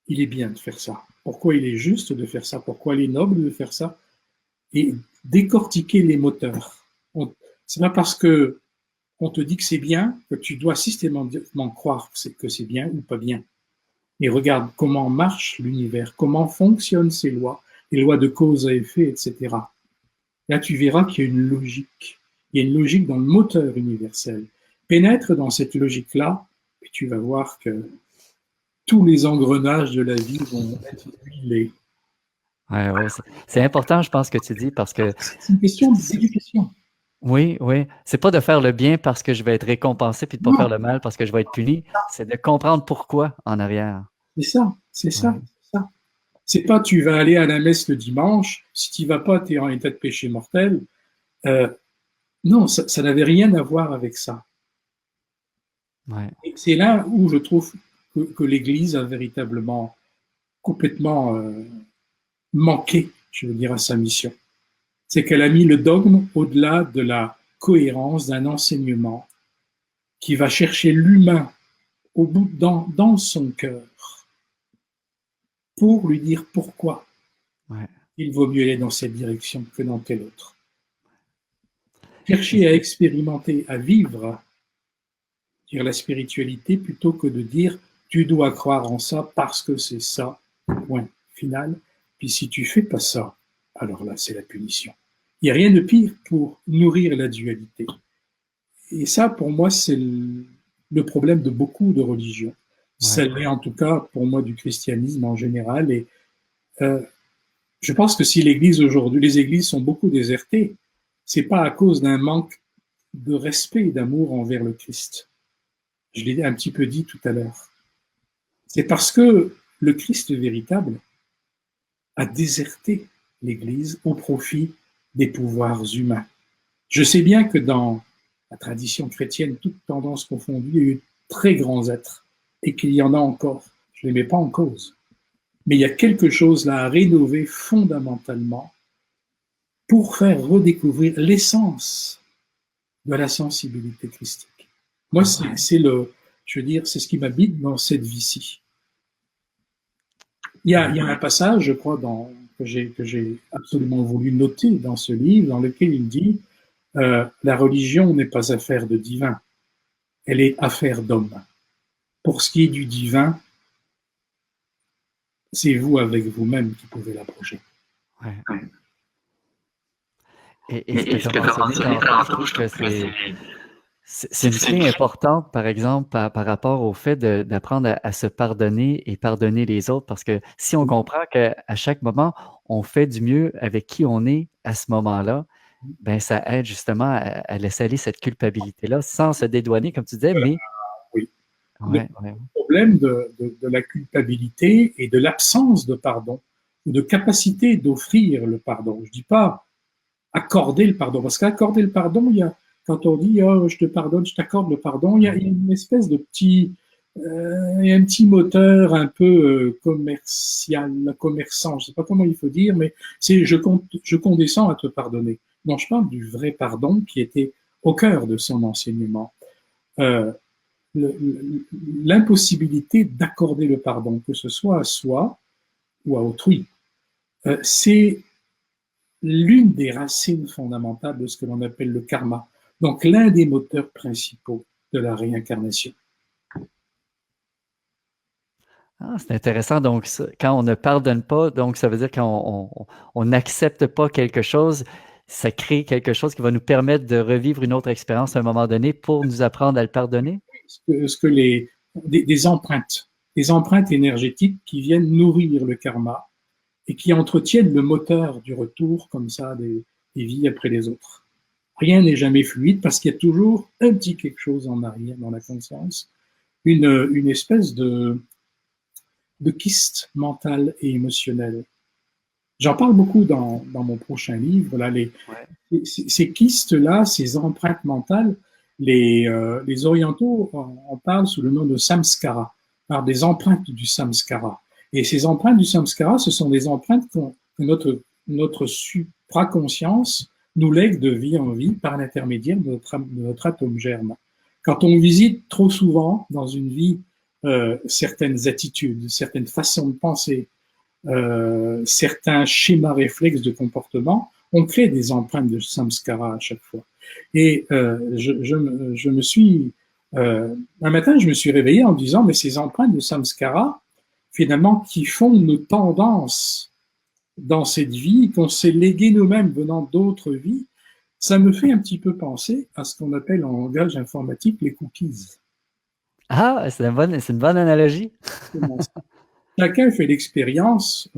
il est bien de faire ça, pourquoi il est juste de faire ça, pourquoi il est noble de faire ça, et décortiquer les moteurs. C'est pas parce que on te dit que c'est bien, que tu dois systématiquement croire que c'est bien ou pas bien. Mais regarde comment marche l'univers, comment fonctionnent ces lois, les lois de cause à effet, etc. Là, tu verras qu'il y a une logique. Il y a une logique dans le moteur universel. Pénètre dans cette logique-là, et tu vas voir que tous les engrenages de la vie vont être huilés. Ouais, ouais, c'est important, je pense, ce que tu dis, parce que C'est une question d'éducation. oui, oui, c'est pas de faire le bien parce que je vais être récompensé, puis de pas Non, faire le mal parce que je vais être puni, c'est de comprendre pourquoi en arrière. c'est ça, c'est ça, Ouais, c'est ça. C'est pas tu vas aller à la messe le dimanche, si tu vas pas, tu es en état de péché mortel. Euh, non, ça n'avait rien à voir avec ça. ouais, Et c'est là où je trouve que l'Église a véritablement complètement manqué, je veux dire, à sa mission. C'est qu'elle a mis le dogme au-delà de la cohérence d'un enseignement qui va chercher l'humain au bout dans son cœur pour lui dire pourquoi ouais. il vaut mieux aller dans cette direction que dans telle autre. Et Chercher à expérimenter, à vivre dire la spiritualité plutôt que de dire tu dois croire en ça parce que c'est ça, point final. Puis si tu fais pas ça, alors là c'est la punition. Il n'y a rien de pire pour nourrir la dualité. Et ça, pour moi, c'est le problème de beaucoup de religions. ouais, Ça l'est en tout cas pour moi du christianisme en général. Et euh, je pense que si l'Église aujourd'hui, les églises sont beaucoup désertées, c'est pas à cause d'un manque de respect et d'amour envers le Christ. Je l'ai un petit peu dit tout à l'heure. C'est parce que le Christ véritable a déserté l'Église au profit des pouvoirs humains. Je sais bien que dans la tradition chrétienne, toute tendance confondue, il y a eu de très grands êtres et qu'il y en a encore. Je ne les mets pas en cause. Mais il y a quelque chose là à rénover fondamentalement pour faire redécouvrir l'essence de la sensibilité christique. Moi, c'est le, je veux dire, c'est ce qui m'habite dans cette vie-ci. Il y a un passage, je crois, que j'ai absolument voulu noter dans ce livre, dans lequel il dit la religion n'est pas affaire de divin, elle est affaire d'homme. Pour ce qui est du divin, c'est vous avec vous-même qui pouvez l'approcher. ouais. Et ce que tu as mentionné tantôt, je trouve que c'est une clé importante, par exemple, par rapport au fait d'apprendre à se pardonner et pardonner les autres, parce que si on comprend qu'à chaque moment, on fait du mieux avec qui on est à ce moment-là, ben ça aide justement à laisser aller cette culpabilité-là sans se dédouaner, comme tu disais, Voilà, mais oui. Le ouais, ouais, problème de la culpabilité et de l'absence de pardon, ou de capacité d'offrir le pardon. Je dis pas accorder le pardon, parce qu'accorder le pardon, il y a, quand on dit oh, je te pardonne, je t'accorde le pardon, il y a une espèce de petit, un petit moteur un peu commercial, commerçant, je sais pas comment il faut dire, mais c'est je condescends à te pardonner. Non, je parle du vrai pardon qui était au cœur de son enseignement. Euh, L'impossibilité d'accorder le pardon, que ce soit à soi ou à autrui, c'est l'une des racines fondamentales de ce que l'on appelle le karma. Donc l'un des moteurs principaux de la réincarnation. Ah, c'est intéressant. Donc, quand on ne pardonne pas, donc ça veut dire qu'on n'accepte pas quelque chose, ça crée quelque chose qui va nous permettre de revivre une autre expérience à un moment donné pour nous apprendre à le pardonner. Ce que des empreintes énergétiques qui viennent nourrir le karma et qui entretiennent le moteur du retour comme ça des vies après les autres. Rien n'est jamais fluide parce qu'il y a toujours un petit quelque chose en arrière dans la conscience, une espèce de kyste mental et émotionnel. J'en parle beaucoup dans mon prochain livre. Là, Ouais. ces kystes-là, ces empreintes mentales, les orientaux en parlent sous le nom de samskara, par des empreintes du samskara. Et ces empreintes du samskara, ce sont des empreintes que notre supraconscience nous lègue de vie en vie par l'intermédiaire de notre atome germe. Quand on visite trop souvent dans une vie certaines attitudes, certaines façons de penser, certains schémas réflexes de comportement, on crée des empreintes de samskara à chaque fois. Et je me suis, un matin, je me suis réveillé en disant, mais ces empreintes de samskara, finalement, qui font nos tendances dans cette vie, qu'on s'est légué nous-mêmes venant d'autres vies, ça me fait un petit peu penser à ce qu'on appelle en langage informatique les cookies. Ah, c'est une bonne analogie. Chacun fait l'expérience.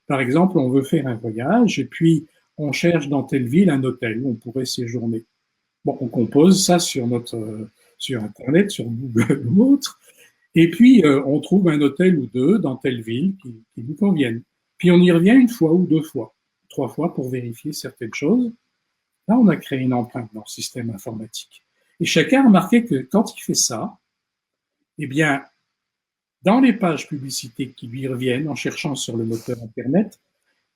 Par exemple, on veut faire un voyage et puis on cherche dans telle ville un hôtel où on pourrait séjourner. Bon, on compose ça sur Internet, sur Google ou autre, et puis on trouve un hôtel ou deux dans telle ville qui nous conviennent. Puis on y revient une fois ou deux fois, trois fois pour vérifier certaines choses. Là, on a créé une empreinte dans le système informatique. Et chacun a remarqué que quand il fait ça, eh bien, dans les pages publicité qui lui reviennent en cherchant sur le moteur Internet,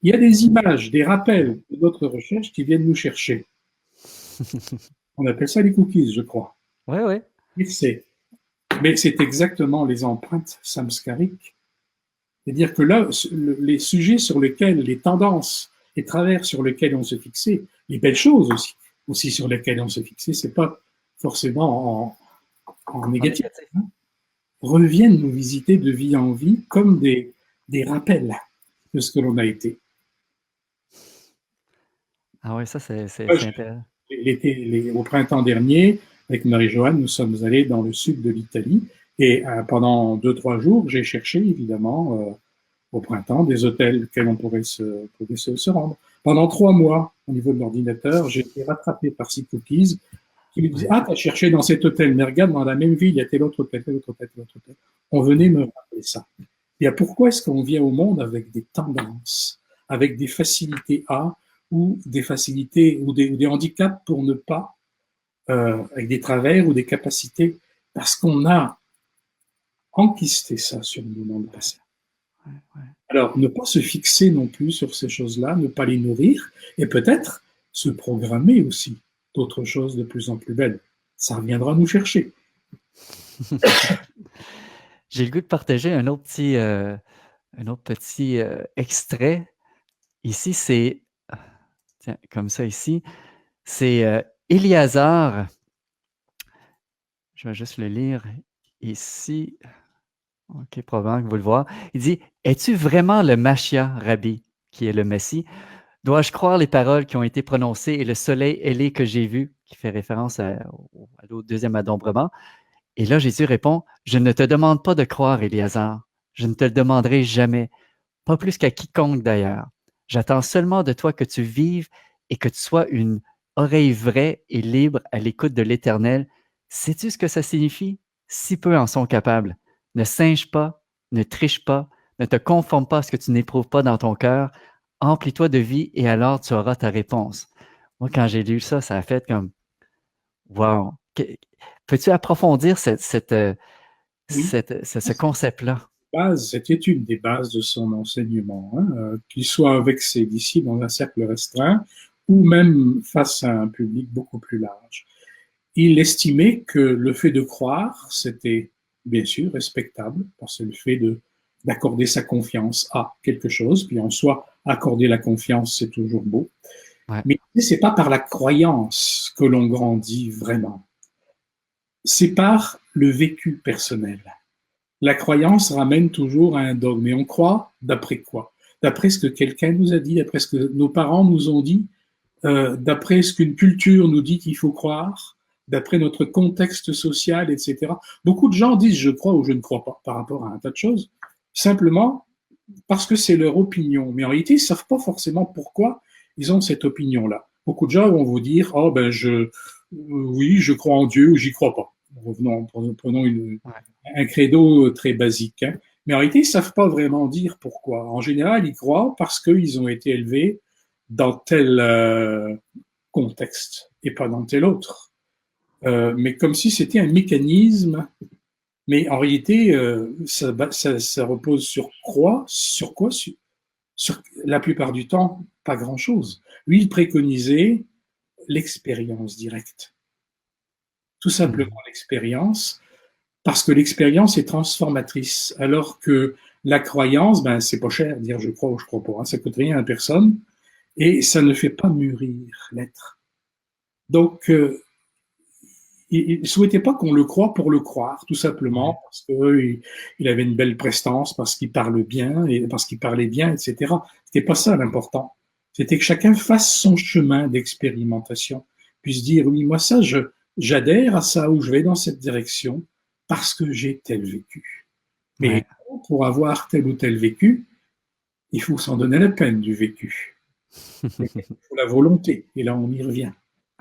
il y a des images, des rappels de notre recherche qui viennent nous chercher. On appelle ça les cookies, je crois. Oui, oui. Mais c'est exactement les empreintes samskariques. C'est-à-dire que là, les sujets sur lesquels, les tendances, les travers sur lesquels on se fixait, les belles choses aussi sur lesquelles on se fixait, c'est pas forcément en négatif, hein, reviennent nous visiter de vie en vie comme des rappels de ce que l'on a été. Ah oui, ça, c'est intéressant. Au printemps dernier, avec Marie-Joanne, nous sommes allés dans le sud de l'Italie et pendant 2-3 jours, j'ai cherché évidemment au printemps des hôtels auxquels on pouvait se rendre. Pendant 3 mois, au niveau de l'ordinateur, j'ai été rattrapé par ces cookies qui me disaient « Ah, t'as cherché dans cet hôtel, mais regarde, dans la même ville, il y a tel autre hôtel, tel autre hôtel, tel autre hôtel. » On venait me rappeler ça. Et pourquoi est-ce qu'on vient au monde avec des tendances, avec des facilités à ou des facilités ou des handicaps pour ne pas, avec des travers ou des capacités, parce qu'on a enquisté ça sur nous dans le passé. Alors, ne pas se fixer non plus sur ces choses-là, ne pas les nourrir, et peut-être se programmer aussi d'autres choses de plus en plus belles. Ça reviendra nous chercher. J'ai le goût de partager un autre petit extrait. Ici, c'est, tiens, comme ça ici, c'est Éliazar. Je vais juste le lire ici. OK, probablement que vous le voyez. Il dit, « Es-tu vraiment le Machia, Rabbi, qui est le Messie? Dois-je croire les paroles qui ont été prononcées et le soleil ailé que j'ai vu? » Qui fait référence au deuxième adombrement. Et là, Jésus répond, « Je ne te demande pas de croire, Éliazar. Je ne te le demanderai jamais, pas plus qu'à quiconque d'ailleurs. J'attends seulement de toi que tu vives et que tu sois une oreille vraie et libre à l'écoute de l'Éternel. Sais-tu ce que ça signifie? Si peu en sont capables. Ne singe pas, ne triche pas, ne te conforme pas à ce que tu n'éprouves pas dans ton cœur. Emplis-toi de vie et alors tu auras ta réponse. » Moi, quand j'ai lu ça, ça a fait comme, wow. Peux-tu approfondir ce concept-là? C'était une des bases de son enseignement, hein, qu'il soit avec ses disciples dans un cercle restreint ou même face à un public beaucoup plus large. Il estimait que le fait de croire, c'était bien sûr respectable, parce que le fait d'accorder sa confiance à quelque chose, puis en soi, accorder la confiance, c'est toujours beau. Ouais. Mais c'est pas par la croyance que l'on grandit vraiment. C'est par le vécu personnel. La croyance ramène toujours à un dogme. Et on croit d'après quoi? D'après ce que quelqu'un nous a dit, d'après ce que nos parents nous ont dit, d'après ce qu'une culture nous dit qu'il faut croire, d'après notre contexte social, etc. Beaucoup de gens disent je crois ou je ne crois pas par rapport à un tas de choses, simplement parce que c'est leur opinion. Mais en réalité, ils ne savent pas forcément pourquoi ils ont cette opinion-là. Beaucoup de gens vont vous dire oh ben oui, je crois en Dieu ou j'y crois pas. Prenons un credo très basique. Hein. Mais en réalité, ils ne savent pas vraiment dire pourquoi. En général, ils croient parce qu'ils ont été élevés dans tel contexte et pas dans tel autre. Mais comme si c'était un mécanisme. Mais en réalité, ça repose sur quoi? Sur la plupart du temps, pas grand-chose. Lui, il préconisait l'expérience directe. Tout simplement l'expérience, parce que l'expérience est transformatrice, alors que la croyance, ben, c'est pas cher, dire je crois ou je crois pas, hein, ça coûte rien à personne, et ça ne fait pas mûrir l'être. Donc, il ne souhaitait pas qu'on le croie pour le croire, tout simplement, ouais, parce qu'il avait une belle prestance, parce qu'il parle bien, et parce qu'il parlait bien, etc. C'était pas ça l'important. C'était que chacun fasse son chemin d'expérimentation, puisse dire, oui, moi ça, j'adhère à ça, ou je vais dans cette direction, parce que j'ai tel vécu. Mais ouais. pour avoir tel ou tel vécu, il faut s'en donner la peine du vécu. Il faut la volonté, et là on y revient.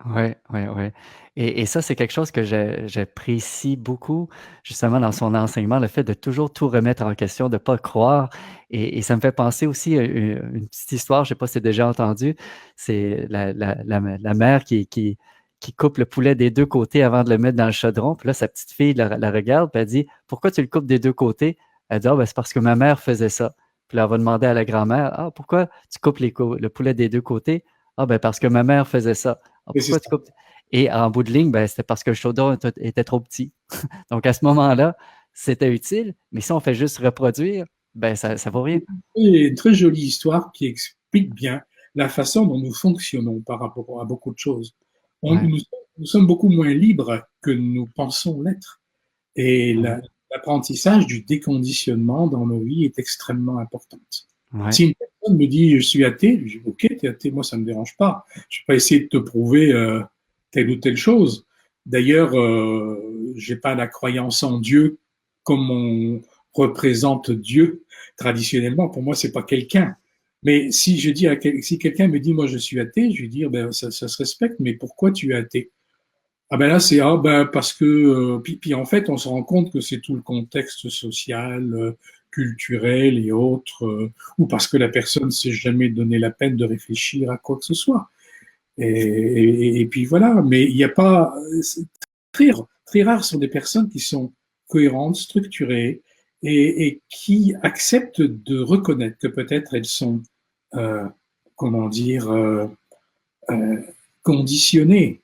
Ouais, ouais, ouais. Et ça, c'est quelque chose que j'apprécie beaucoup, justement, dans son enseignement, le fait de toujours tout remettre en question, de ne pas croire. Et ça me fait penser aussi à une petite histoire, je ne sais pas si tu as déjà entendu, c'est la mère qui coupe le poulet des deux côtés avant de le mettre dans le chaudron. Puis là, sa petite fille la regarde, puis elle dit, pourquoi tu le coupes des deux côtés? Elle dit, ah, ben, c'est parce que ma mère faisait ça. Puis là, elle va demander à la grand-mère, ah, pourquoi tu coupes le poulet des deux côtés? Ah, ben, parce que ma mère faisait ça. Ah, Et c'est pourquoi tu ça. coupes? Et en bout de ligne, ben, c'était parce que le chaudron était trop petit. Donc, à ce moment-là, c'était utile, mais si on fait juste reproduire, ben, ça vaut rien. Et une très jolie histoire qui explique bien la façon dont nous fonctionnons par rapport à beaucoup de choses. Ouais, Nous sommes beaucoup moins libres que nous pensons l'être. Et ouais, l'apprentissage du déconditionnement dans nos vies est extrêmement important. ouais, Si une personne me dit je suis athée, je dis ok, t'es athée, moi ça me dérange pas. Je vais pas essayer de te prouver telle ou telle chose. D'ailleurs, j'ai pas la croyance en Dieu comme on représente Dieu traditionnellement. Pour moi, c'est pas quelqu'un. Mais si je dis si quelqu'un me dit moi je suis athée, je vais dire ben ça se respecte, mais pourquoi tu es athée? Ah ben là c'est ah ben parce que puis en fait on se rend compte que c'est tout le contexte social, culturel et autres, ou parce que la personne s'est jamais donné la peine de réfléchir à quoi que ce soit. Et puis voilà, mais il n'y a pas très rares sont des personnes qui sont cohérentes, structurées et qui acceptent de reconnaître que peut-être elles sont euh, comment dire euh, conditionnées.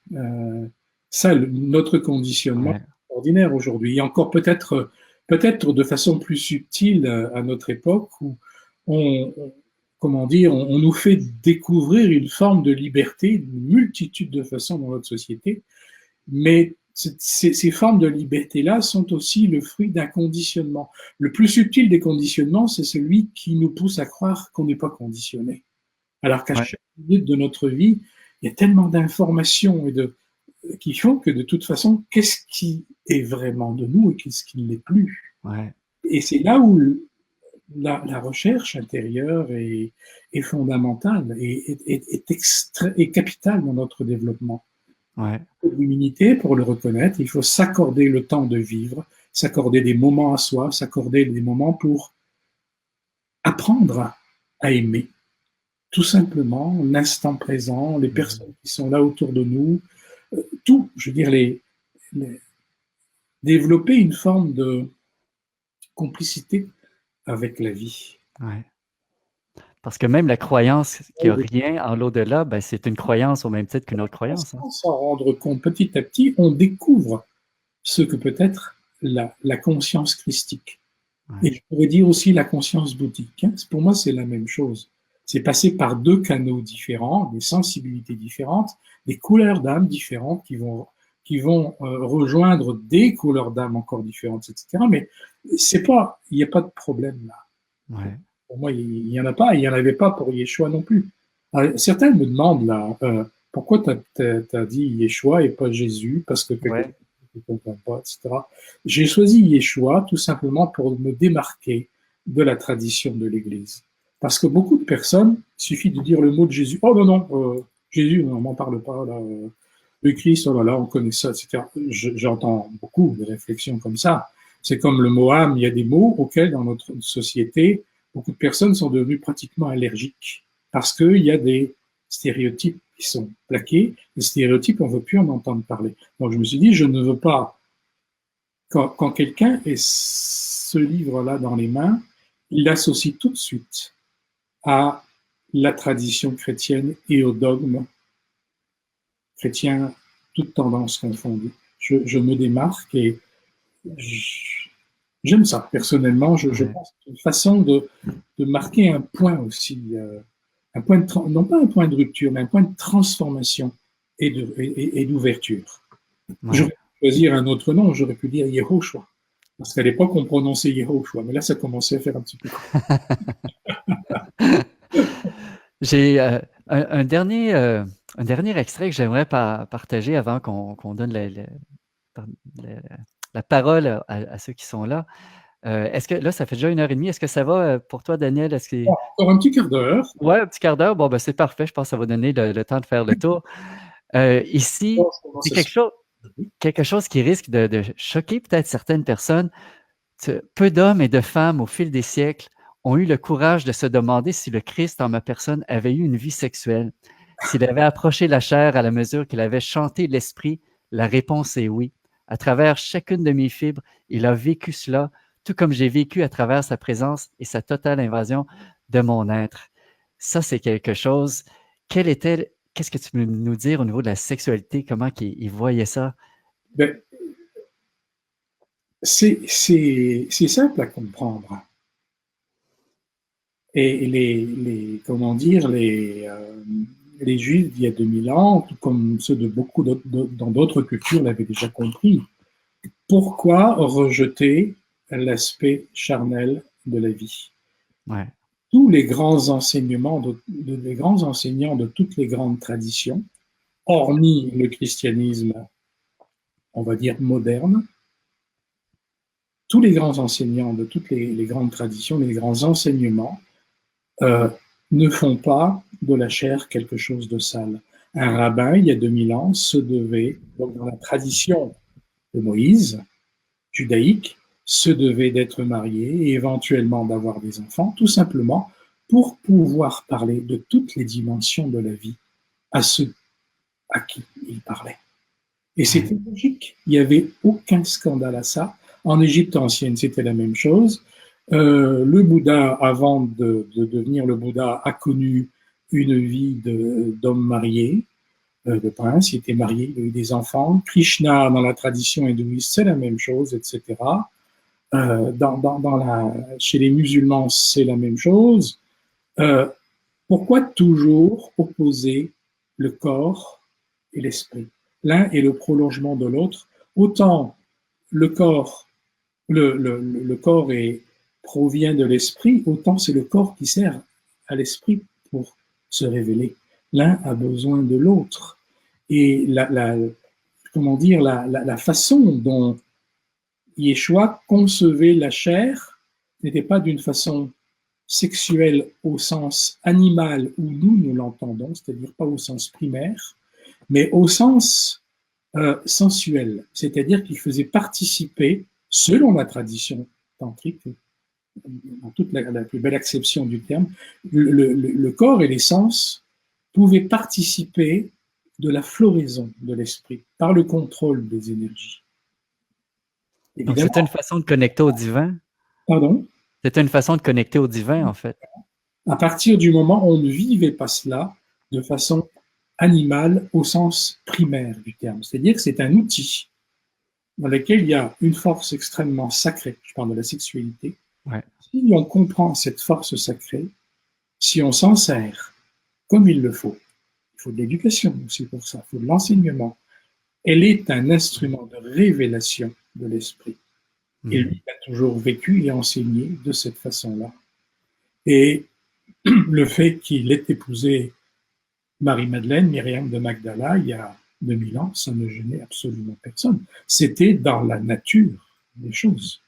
Ça, notre conditionnement ouais, est ordinaire aujourd'hui. Et encore peut-être de façon plus subtile à notre époque où comment dire, on nous fait découvrir une forme de liberté, une multitude de façons dans notre société, mais ces formes de liberté-là sont aussi le fruit d'un conditionnement. Le plus subtil des conditionnements, c'est celui qui nous pousse à croire qu'on n'est pas conditionné. Alors qu'à ouais, chaque minute de notre vie, il y a tellement d'informations qui font que de toute façon, qu'est-ce qui est vraiment de nous et qu'est-ce qui ne l'est plus? ouais, Et c'est là où la recherche intérieure est fondamentale est capitale dans notre développement. ouais, Il faut de l'humilité pour le reconnaître, il faut s'accorder le temps de vivre, s'accorder des moments à soi, s'accorder des moments pour apprendre à aimer. Tout simplement, l'instant présent, les mhm, personnes qui sont là autour de nous, tout, je veux dire, développer une forme de complicité avec la vie. ouais. Parce que même la croyance qu'il n'y a rien en l'au-delà, ben, c'est une croyance au même titre qu'une autre croyance, hein. Sans s'en rendre compte petit à petit, on découvre ce que peut être la conscience christique. Ouais, Et je pourrais dire aussi la conscience bouddhique. Hein. Pour moi, c'est la même chose. C'est passé par deux canaux différents, des sensibilités différentes, des couleurs d'âme différentes qui vont rejoindre des couleurs d'âme encore différentes, etc. Mais c'est pas, il n'y a pas de problème là. ouais, Pour moi, il n'y en a pas, il n'y en avait pas pour Yeshua non plus. Alors, certains me demandent là, pourquoi tu as dit Yeshua et pas Jésus, parce que quelque chose ouais, que tu ne comprends pas, etc. J'ai choisi Yeshua tout simplement pour me démarquer de la tradition de l'Église. Parce que beaucoup de personnes, il suffit de dire le mot de Jésus. Oh non, non, Jésus, on m'en parle pas, là. Le Christ, oh là là, on connaît ça, etc. J'entends beaucoup de réflexions comme ça. C'est comme le mot âme, il y a des mots auxquels dans notre société, beaucoup de personnes sont devenues pratiquement allergiques parce qu'il y a des stéréotypes qui sont plaqués. Les stéréotypes, on ne veut plus en entendre parler. Donc je me suis dit, je ne veux pas, quand quelqu'un ait ce livre-là dans les mains, il l'associe tout de suite à la tradition chrétienne et au dogme chrétien, toutes tendances confondues. Je me démarque et j'aime ça. Personnellement, je ouais, pense que c'est une façon de marquer un point aussi, un point non pas un point de rupture, mais un point de transformation et d'ouverture. Ouais. J'aurais pu choisir un autre nom, j'aurais pu dire Yehoshua. Parce qu'à l'époque, on prononçait Yehoshua, mais là, ça commençait à faire un petit peu. J'ai un dernier extrait que j'aimerais partager avant qu'on donne la- la parole à ceux qui sont là. Est-ce que là, ça fait déjà 1 heure et demie. Est-ce que ça va pour toi, Daniel? Est-ce que... Encore un petit quart d'heure. Ouais, un petit quart d'heure. Bon, ben, c'est parfait. Je pense que ça va donner le temps de faire le tour. Ici, c'est quelque chose qui risque de choquer peut-être certaines personnes. Peu d'hommes et de femmes au fil des siècles ont eu le courage de se demander si le Christ en ma personne avait eu une vie sexuelle, s'il avait approché la chair à la mesure qu'il avait chanté l'esprit. La réponse est oui. À travers chacune de mes fibres, il a vécu cela, tout comme j'ai vécu à travers sa présence et sa totale invasion de mon être. Ça, c'est quelque chose. Qu'est-ce que tu peux nous dire au niveau de la sexualité? Comment il voyait ça? Ben, c'est simple à comprendre. Et comment dire, les Juifs d'il y a 2000 ans, tout comme ceux de beaucoup dans d'autres cultures l'avaient déjà compris. Pourquoi rejeter l'aspect charnel de la vie? Ouais. Tous les grands enseignements, les grands enseignants de toutes les grandes traditions, hormis le christianisme, on va dire moderne, tous les grands enseignants de toutes les grandes traditions, les grands enseignements, euh, ne font pas de la chair quelque chose de sale. Un rabbin, il y a 2000 ans, se devait, donc dans la tradition de Moïse, judaïque, se devait d'être marié et éventuellement d'avoir des enfants, tout simplement pour pouvoir parler de toutes les dimensions de la vie à ceux à qui il parlait. Et c'était logique, il n'y avait aucun scandale à ça. En Égypte ancienne, c'était la même chose. Le Bouddha, avant de devenir le Bouddha, a connu une vie d'homme marié, de prince, il était marié, il a eu des enfants. Krishna, dans la tradition hindouiste, c'est la même chose, etc. Chez les musulmans, c'est la même chose. Euh, Pourquoi toujours opposer le corps et l'esprit? L'un est le prolongement de l'autre. Autant le corps, le corps provient de l'esprit, autant c'est le corps qui sert à l'esprit pour se révéler. L'un a besoin de l'autre. Et comment dire, la façon dont Yeshua concevait la chair n'était pas d'une façon sexuelle au sens animal où nous l'entendons, c'est-à-dire pas au sens primaire, mais au sens sensuel, c'est-à-dire qu'il faisait participer, selon la tradition tantrique, dans toute la plus belle acception du terme, le corps et les sens pouvaient participer de la floraison de l'esprit par le contrôle des énergies. Donc, Évidemment, c'était une façon de connecter au divin. pardon, C'était une façon de connecter au divin, en fait. à partir du moment où on ne vivait pas cela de façon animale au sens primaire du terme, c'est-à-dire que c'est un outil dans lequel il y a une force extrêmement sacrée, je parle de la sexualité. Ouais. Si on comprend cette force sacrée, si on s'en sert comme il le faut, il faut de l'éducation aussi pour ça, il faut de l'enseignement, elle est un instrument de révélation de l'esprit. Et lui a toujours vécu et enseigné de cette façon-là. Et le fait qu'il ait épousé Marie-Madeleine, Myriam de Magdala, il y a 2000 ans, ça ne gênait absolument personne. C'était dans la nature des choses.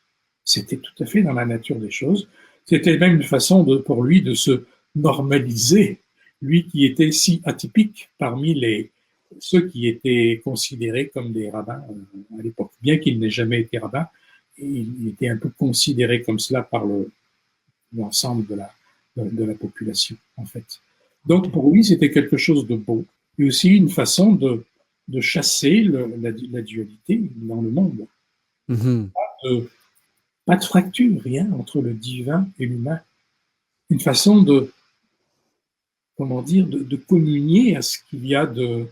C'était tout à fait dans la nature des choses. C'était même une façon pour lui de se normaliser, lui qui était si atypique parmi ceux qui étaient considérés comme des rabbins à l'époque. Bien qu'il n'ait jamais été rabbin, il était un peu considéré comme cela par l'ensemble de la population, en fait. Donc, pour lui, c'était quelque chose de beau, et aussi une façon de chasser la dualité dans le monde. Mm-hmm. Pas de fracture, rien entre le divin et l'humain. Une façon comment dire, de communier à ce qu'il y a de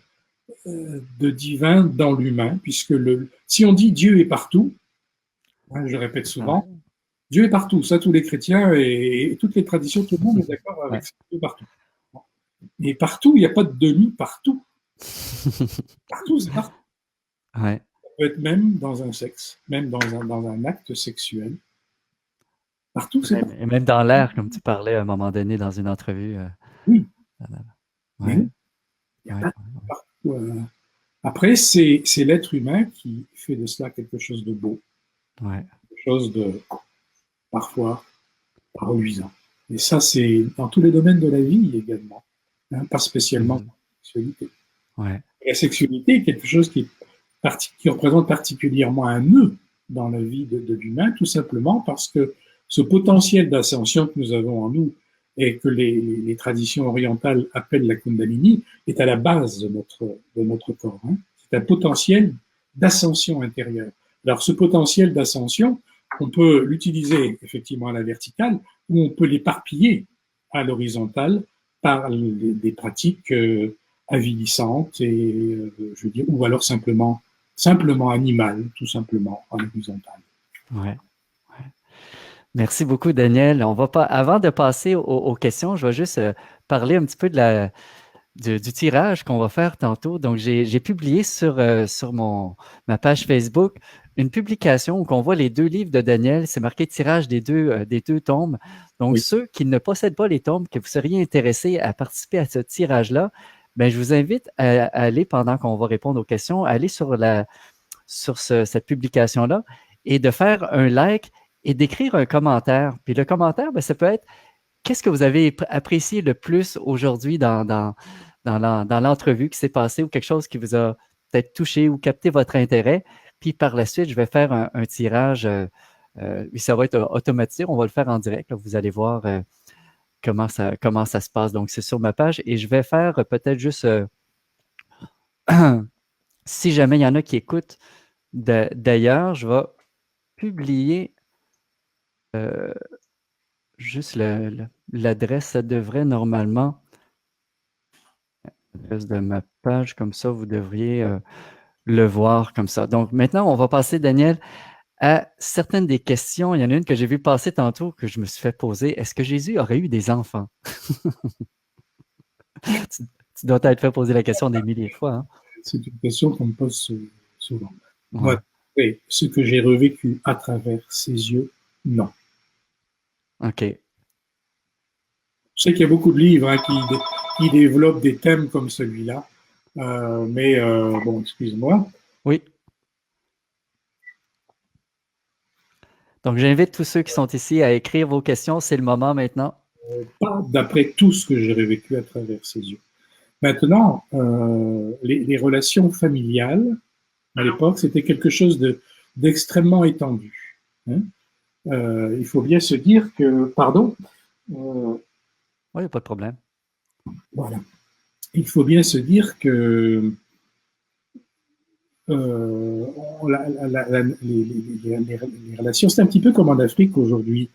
divin dans l'humain, puisque si on dit Dieu est partout, hein, je répète souvent, Ouais. Dieu est partout, ça tous les chrétiens et toutes les traditions, tout le monde est d'accord avec Ouais. Dieu partout. Mais partout, il n'y a pas de demi partout. Partout, c'est partout. Ouais. Ça peut être même dans un sexe, même dans un acte sexuel. Partout, c'est partout. Et même dans l'air, comme tu parlais à un moment donné dans une entrevue. Oui, mais Ouais, oui, il n'y a ouais, pas de partout. Après, c'est l'être humain qui fait de cela quelque chose de beau, ouais. quelque chose de parfois reluisant. Et ça, c'est dans tous les domaines de la vie également, hein, pas spécialement Mhm. dans la sexualité. Ouais. La sexualité est quelque chose qui représente particulièrement un nœud dans la vie de l'humain, tout simplement parce que ce potentiel d'ascension que nous avons en nous et que les traditions orientales appellent la Kundalini est à la base de notre corps. Hein. C'est un potentiel d'ascension intérieure. Alors ce potentiel d'ascension, on peut l'utiliser effectivement à la verticale ou on peut l'éparpiller à l'horizontale par des pratiques avilissantes et je veux dire, ou alors simplement animal, tout simplement en horizontal. Ouais. Merci beaucoup, Daniel. On va pas, avant de passer aux questions, je vais juste parler un petit peu du tirage qu'on va faire tantôt. Donc, j'ai publié sur ma page Facebook une publication où on voit les 2 livres de Daniel. C'est marqué tirage des deux tomes. Donc, Oui. ceux qui ne possèdent pas les tomes, que vous seriez intéressés à participer à ce tirage-là, ben, je vous invite à aller, pendant qu'on va répondre aux questions, à aller sur cette publication-là et de faire un like et d'écrire un commentaire. Puis le commentaire, ben, ça peut être qu'est-ce que vous avez apprécié le plus aujourd'hui dans l'entrevue qui s'est passée ou quelque chose qui vous a peut-être touché ou capté votre intérêt. Puis par la suite, je vais faire un tirage. Ça va être automatique. On va le faire en direct. Là. Vous allez voir comment ça se passe. Donc, c'est sur ma page. Et je vais faire peut-être juste, si jamais il y en a qui écoutent d'ailleurs, je vais publier juste l'adresse. Ça devrait normalement, l'adresse de ma page, comme ça, vous devriez le voir comme ça. Donc maintenant, on va passer, Daniel, à certaines des questions. Il y en a une que j'ai vu passer tantôt que je me suis fait poser. Est-ce que Jésus aurait eu des enfants? tu, tu dois t'être fait poser la question des milliers de fois. Hein? C'est une question qu'on me pose souvent. Moi, Ouais. oui, ce que j'ai revécu à travers ses yeux, non. OK. Je sais qu'il y a beaucoup de livres hein, qui développent des thèmes comme celui-là, mais bon, excuse-moi. Oui. Donc, j'invite tous ceux qui sont ici à écrire vos questions. C'est le moment maintenant. Pas d'après tout ce que j'ai revécu à travers ses yeux. Maintenant, les relations familiales, à l'époque, c'était quelque chose d'extrêmement étendu. Hein. Il faut bien se dire que, pardon, Oui, il n'y a pas de problème. voilà, il faut bien se dire que les relations, c'est un petit peu comme en Afrique aujourd'hui.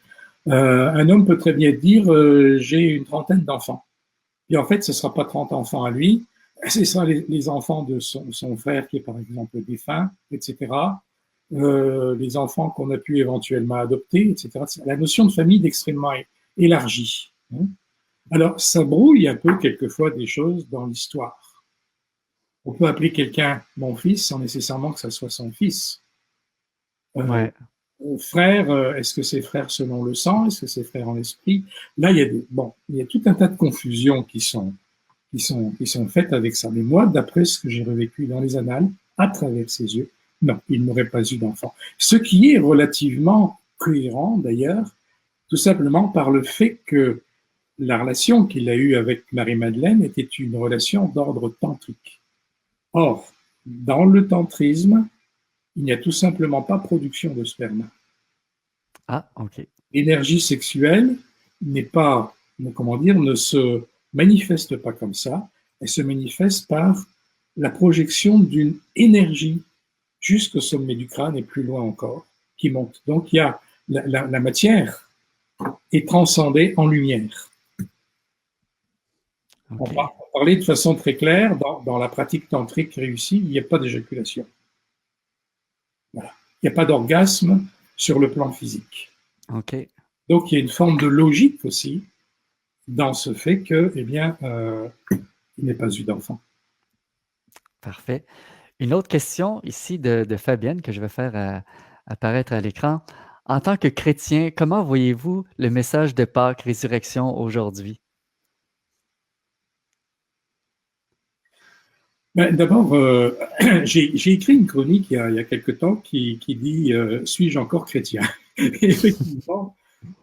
Un homme peut très bien dire j'ai une trentaine d'enfants. Et en fait, ce ne sera pas 30 enfants à lui, ce sera les enfants de son frère qui est par exemple défunt, etc. Les enfants qu'on a pu éventuellement adopter, etc. La notion de famille est extrêmement élargie. Hein. Alors, ça brouille un peu quelquefois des choses dans l'histoire. On peut appeler quelqu'un mon fils sans nécessairement que ça soit son fils. Euh, Ouais. Frère, est-ce que c'est frère selon le sang? Est-ce que c'est frère en esprit? Là, il y a tout un tas de confusions qui sont faites avec ça. Mais moi, d'après ce que j'ai revécu dans les annales, à travers ses yeux, non, il n'aurait pas eu d'enfant. Ce qui est relativement cohérent d'ailleurs, tout simplement par le fait que la relation qu'il a eue avec Marie-Madeleine était une relation d'ordre tantrique. Or, dans le tantrisme, il n'y a tout simplement pas production de sperme. Ah, OK. L'énergie sexuelle n'est pas, comment dire, ne se manifeste pas comme ça. Elle se manifeste par la projection d'une énergie jusqu'au sommet du crâne et plus loin encore, qui monte. Donc il y a la matière est transcendée en lumière. On va OK. parler de façon très claire, dans la pratique tantrique réussie, il n'y a pas d'éjaculation. Voilà. Il n'y a pas d'orgasme sur le plan physique. OK. Donc il y a une forme de logique aussi dans ce fait que, eh bien, il n'est pas eu d'enfant. Parfait. Une autre question ici de Fabienne que je vais faire apparaître à l'écran. En tant que chrétien, comment voyez-vous le message de Pâques, résurrection aujourd'hui? Ben, d'abord, j'ai écrit une chronique il y a quelque temps qui dit Suis-je encore chrétien? Et effectivement,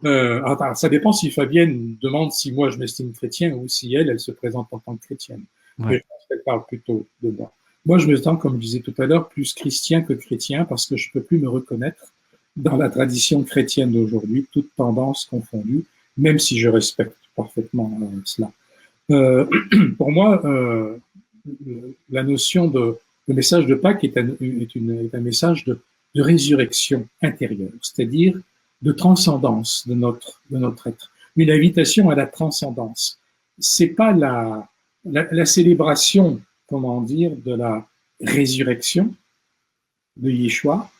attends, ça dépend si Fabienne demande si moi je m'estime chrétien ou si elle se présente en tant que chrétienne. Mais Ouais, je pense qu'elle parle plutôt de moi. Moi, je me sens, comme je disais tout à l'heure, plus chrétien que chrétien parce que je ne peux plus me reconnaître dans la tradition chrétienne d'aujourd'hui, toute tendance confondue, même si je respecte parfaitement cela. Euh, pour moi, la notion de le message de Pâques est un message de résurrection intérieure, c'est-à-dire de transcendance de notre être, une invitation à la transcendance. C'est pas la célébration, comment dire, de la résurrection de Yeshua,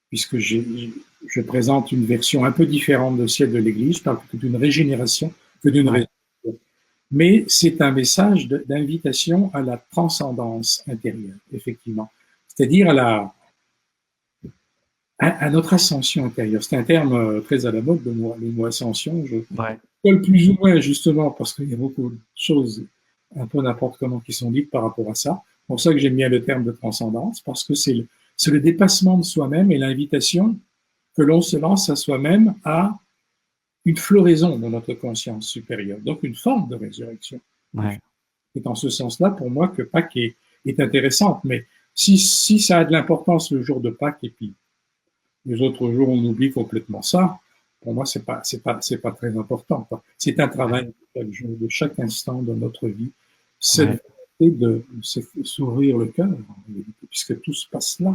puisque je présente une version un peu différente de celle de l'Église, je parle plutôt d'une régénération que d'une ouais, résurrection. Mais c'est un message d'invitation à la transcendance intérieure, effectivement. C'est-à-dire à notre ascension intérieure. C'est un terme très à la mode, le mot ascension. Je ouais, colle plus ou moins, justement, parce qu'il y a beaucoup de choses un peu n'importe comment qui sont dites par rapport à ça. C'est pour ça que j'aime bien le terme de transcendance, parce que c'est le dépassement de soi-même et l'invitation que l'on se lance à soi-même à une floraison de notre conscience supérieure, donc une forme de résurrection. ouais. C'est en ce sens-là, pour moi, que Pâques est intéressante. Mais si ça a de l'importance le jour de Pâques et puis les autres jours, on oublie complètement ça, pour moi, c'est pas très important, quoi. C'est un travail de chaque jour, de chaque instant de notre vie. Cette volonté de s'ouvrir le cœur, puisque tout se passe là,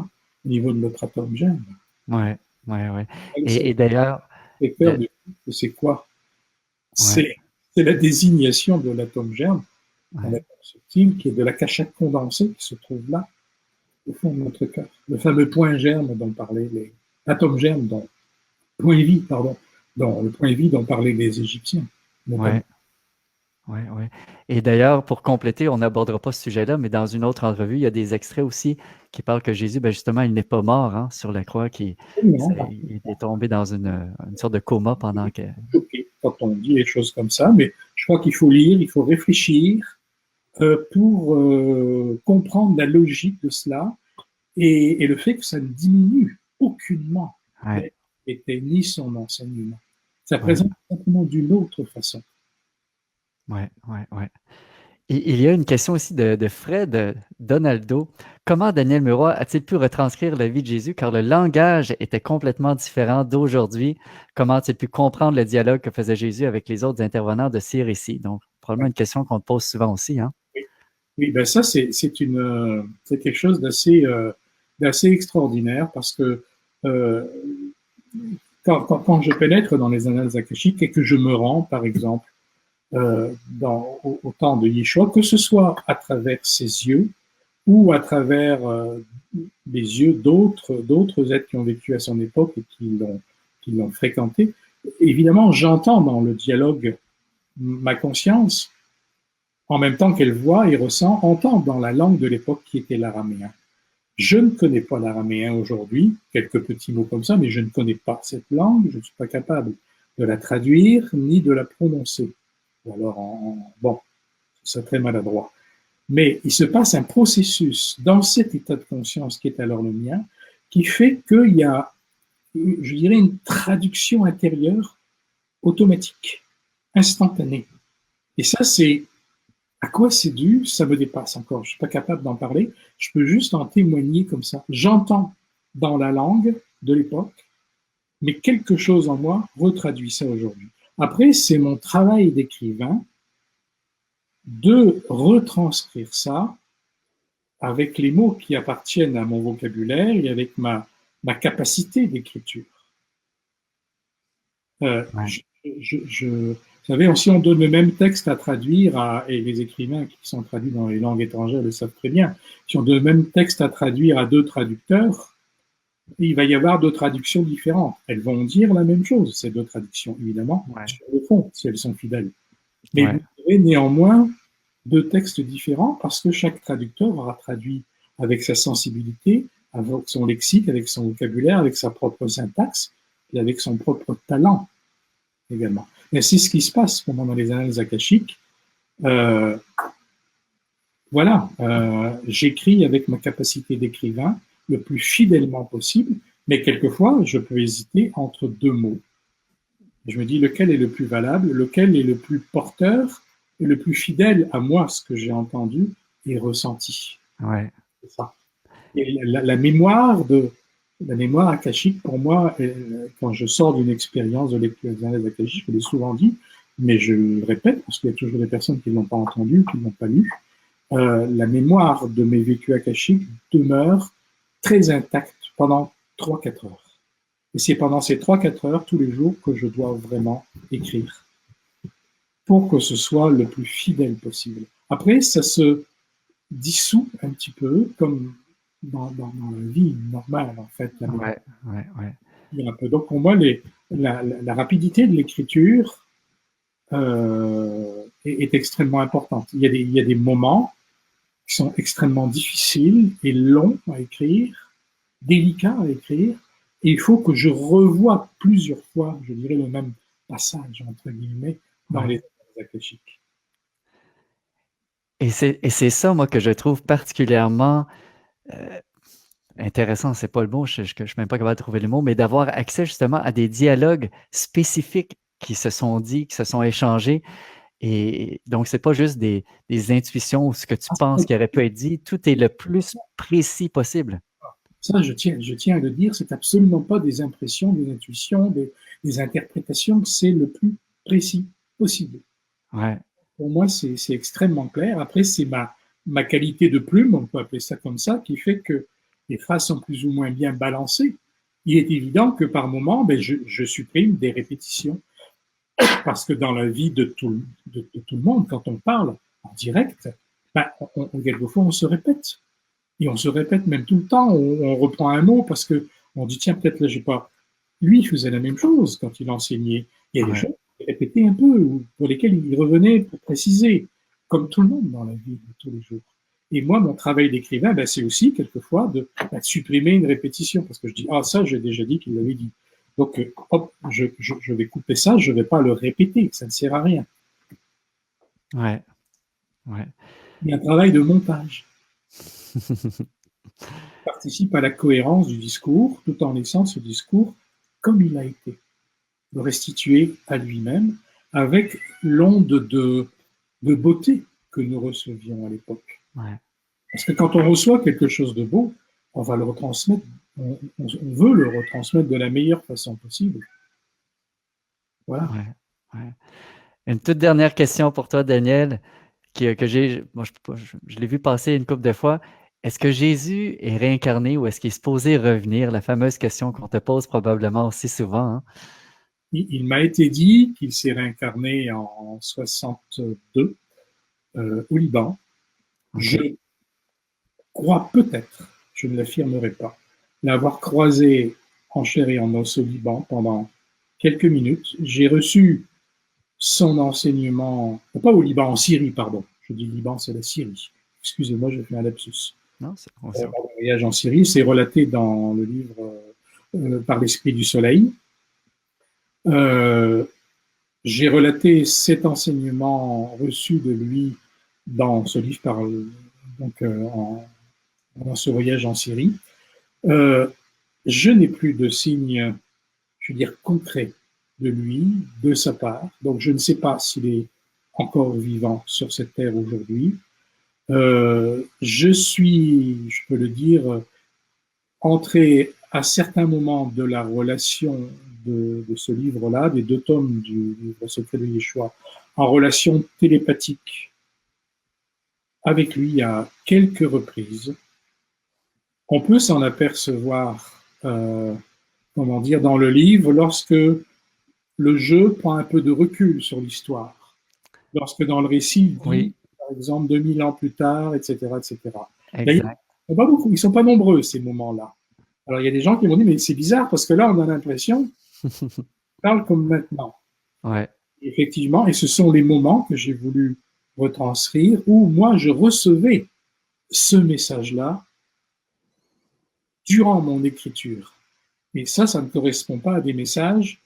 au niveau de notre atome germe. Ouais, ouais, ouais. C'est Et d'ailleurs, le cœur du c'est quoi? ouais, C'est la désignation de l'atome germe, un ouais, atome subtil qui est de la cachette condensée qui se trouve là, au fond de notre cœur. Le fameux point germe dont parlaient les atomes germe, dont point vie, pardon, dont le point vie dont parlaient les Égyptiens, notamment. ouais, ouais, ouais. Et d'ailleurs, pour compléter, on n'abordera pas ce sujet-là, mais dans une autre entrevue, il y a des extraits aussi qui parlent que Jésus, ben justement, il n'est pas mort hein, sur la croix, il est tombé dans une sorte de coma pendant que... Choqué quand on dit les choses comme ça, mais je crois qu'il faut lire, il faut réfléchir pour comprendre la logique de cela et le fait que ça ne diminue aucunement Ouais, était ni son enseignement. Ça ouais, présente simplement d'une autre façon. ouais, ouais, ouais. Et il y a une question aussi de Fred Donaldo. Comment Daniel Muroy a-t-il pu retranscrire la vie de Jésus car le langage était complètement différent d'aujourd'hui? Comment a-t-il pu comprendre le dialogue que faisait Jésus avec les autres intervenants de ces récits? Donc, probablement une question qu'on te pose souvent aussi, hein? Oui, ben ça c'est quelque chose d'assez extraordinaire parce que euh, quand je pénètre dans les annales akashiques et que je me rends, par exemple, au temps de Yeshua, que ce soit à travers ses yeux ou à travers les yeux d'autres êtres qui ont vécu à son époque et qui l'ont fréquenté, évidemment, j'entends dans le dialogue ma conscience, en même temps qu'elle voit et ressent, entend dans la langue de l'époque qui était l'araméen. Je ne connais pas l'araméen aujourd'hui, quelques petits mots comme ça, mais je ne connais pas cette langue, je ne suis pas capable de la traduire ni de la prononcer. Ou alors, bon, c'est très maladroit. Mais il se passe un processus dans cet état de conscience qui est alors le mien, qui fait qu'il y a, je dirais, une traduction intérieure automatique, instantanée. Et ça, c'est à quoi c'est dû, ça me dépasse encore. Je ne suis pas capable d'en parler. Je peux juste en témoigner comme ça. J'entends dans la langue de l'époque, mais quelque chose en moi retraduit ça aujourd'hui. Après, c'est mon travail d'écrivain de retranscrire ça avec les mots qui appartiennent à mon vocabulaire et avec ma capacité d'écriture. Ouais, Vous savez, si on donne le même texte à traduire, et les écrivains qui sont traduits dans les langues étrangères le savent très bien, si on donne le même texte à traduire à deux traducteurs, il va y avoir deux traductions différentes. Elles vont dire la même chose, ces deux traductions, évidemment, ouais, sur le fond, si elles sont fidèles. Mais ouais, vous avez néanmoins deux textes différents parce que chaque traducteur aura traduit avec sa sensibilité, avec son lexique, avec son vocabulaire, avec sa propre syntaxe et avec son propre talent également. Et c'est ce qui se passe pendant les annales akashiques. Voilà, j'écris avec ma capacité d'écrivain le plus fidèlement possible, mais quelquefois, je peux hésiter entre deux mots. Je me dis lequel est le plus valable, lequel est le plus porteur et le plus fidèle à moi, ce que j'ai entendu et ressenti. Ouais. C'est ça. Et la mémoire akashique, pour moi, quand je sors d'une expérience de lecture des annales akashiques, je l'ai souvent dit, mais je le répète, parce qu'il y a toujours des personnes qui ne l'ont pas entendu, qui ne l'ont pas lu, la mémoire de mes vécus akashiques demeure très intacte pendant 3-4 heures. Et c'est pendant ces 3-4 heures, tous les jours, que je dois vraiment écrire pour que ce soit le plus fidèle possible. Après, ça se dissout un petit peu, comme dans la vie normale, en fait. Ouais. Un peu. Donc, pour moi, la rapidité de l'écriture est extrêmement importante. Il y a des moments qui sont extrêmement difficiles et longs à écrire, délicats à écrire, et il faut que je revoie plusieurs fois, je dirais, le même passage, entre guillemets, dans les akashiques. Et c'est ça, moi, que je trouve particulièrement intéressant, c'est pas le mot, je suis même pas capable de trouver le mot, mais d'avoir accès justement à des dialogues spécifiques qui se sont dits, qui se sont échangés. Et donc, c'est pas juste des intuitions ou ce que tu penses qui aurait pu être dit, tout est le plus précis possible. Ça, je tiens à le dire, c'est absolument pas des impressions, des intuitions, des interprétations, c'est le plus précis possible. Ouais. Pour moi, c'est extrêmement clair. Après, c'est ma qualité de plume, on peut appeler ça comme ça, qui fait que les phrases sont plus ou moins bien balancées. Il est évident que par moment, je supprime des répétitions. Parce que dans la vie de tout le monde, quand on parle en direct, quelquefois on se répète. Et on se répète même tout le temps. On reprend un mot parce que on dit tiens, peut-être là, j'ai pas. Lui, il faisait la même chose quand il enseignait. Il y a des choses qu'il répétait un peu, ou pour lesquelles il revenait pour préciser, comme tout le monde dans la vie de tous les jours. Et moi, mon travail d'écrivain, c'est aussi quelquefois de supprimer une répétition, parce que je dis, ah, ça, j'ai déjà dit qu'il l'avait dit. Donc, hop, je vais couper ça, je ne vais pas le répéter, ça ne sert à rien. Ouais. Il y a un travail de montage. Participe à la cohérence du discours, tout en laissant ce discours comme il a été, le restituer à lui-même, avec l'onde de beauté que nous recevions à l'époque. Ouais. Parce que quand on reçoit quelque chose de beau, on va le retransmettre, on veut le retransmettre de la meilleure façon possible. Voilà. Ouais. Une toute dernière question pour toi, Daniel, que moi, je l'ai vu passer une couple de fois. Est-ce que Jésus est réincarné ou est-ce qu'il est supposé revenir? La fameuse question qu'on te pose probablement aussi souvent. Hein? Il m'a été dit qu'il s'est réincarné en 62 au Liban. Okay. Je crois peut-être, je ne l'affirmerai pas, l'avoir croisé en chair et en os au Liban pendant quelques minutes. J'ai reçu son enseignement, pas au Liban, en Syrie, pardon. Je dis Liban, c'est la Syrie. Excusez-moi, j'ai fait un lapsus. Non, c'est mon voyage en Syrie, c'est relaté dans le livre Par l'Esprit du Soleil. J'ai relaté cet enseignement reçu de lui dans ce livre dans ce voyage en Syrie. Je n'ai plus de signes, je veux dire, concrets de lui, de sa part. Donc, je ne sais pas s'il est encore vivant sur cette terre aujourd'hui. Je suis, je peux le dire, entré à certains moments de la relation de ce livre-là, des 2 tomes du livre Secret de Yeshua, en relation télépathique avec lui à quelques reprises. On peut s'en apercevoir, comment dire, dans le livre lorsque le jeu prend un peu de recul sur l'histoire. Lorsque dans le récit, il dit, par exemple, 2000 ans plus tard, etc., etc. D'ailleurs, ils ne sont pas nombreux, ces moments-là. Alors, il y a des gens qui m'ont dit, mais c'est bizarre, parce que là, on a l'impression qu'on parle comme maintenant. Ouais. Effectivement, et ce sont les moments que j'ai voulu retranscrire, où moi je recevais ce message-là durant mon écriture. Et ça ne correspond pas à des messages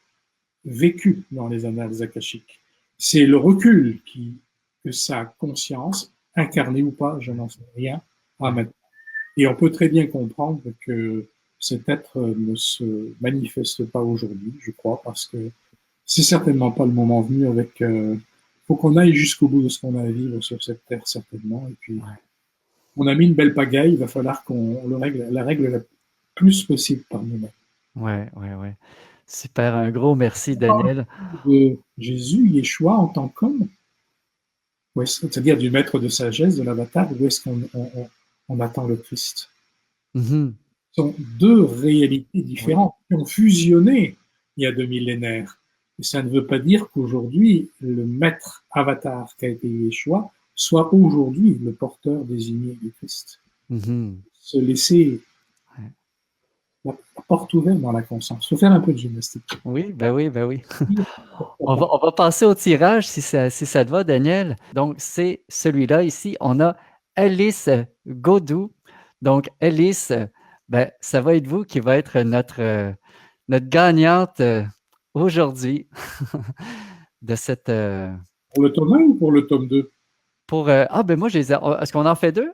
vécus dans les annales akashiques. C'est le recul que sa conscience, incarnée ou pas, je n'en sais rien, a maintenant. Et on peut très bien comprendre que cet être ne se manifeste pas aujourd'hui, je crois, parce que c'est certainement pas le moment venu avec... faut qu'on aille jusqu'au bout de ce qu'on a à vivre sur cette terre, certainement. Et puis, on a mis une belle pagaille, il va falloir qu'on la règle la plus possible par nous-mêmes. Ouais. Super, un gros merci, Daniel. De Jésus, Yeshua, en tant qu'homme, c'est-à-dire du maître de sagesse, de l'avatar, où est-ce qu'on attend le Christ? Mm-hmm. Ce sont deux réalités différentes qui ont fusionné il y a 2 millénaires. Et ça ne veut pas dire qu'aujourd'hui, le maître avatar qu'a été Yeshua soit aujourd'hui le porteur désigné du Christ. Mm-hmm. Se laisser la porte ouverte dans la conscience. Il faut faire un peu de gymnastique. Oui. On va passer au tirage si ça te va, Daniel. Donc, c'est celui-là ici. On a Alice Godou. Donc, Alice, ça va être vous qui va être notre gagnante aujourd'hui de cette... Pour le tome 1 ou pour le tome 2? Moi, est-ce qu'on en fait 2?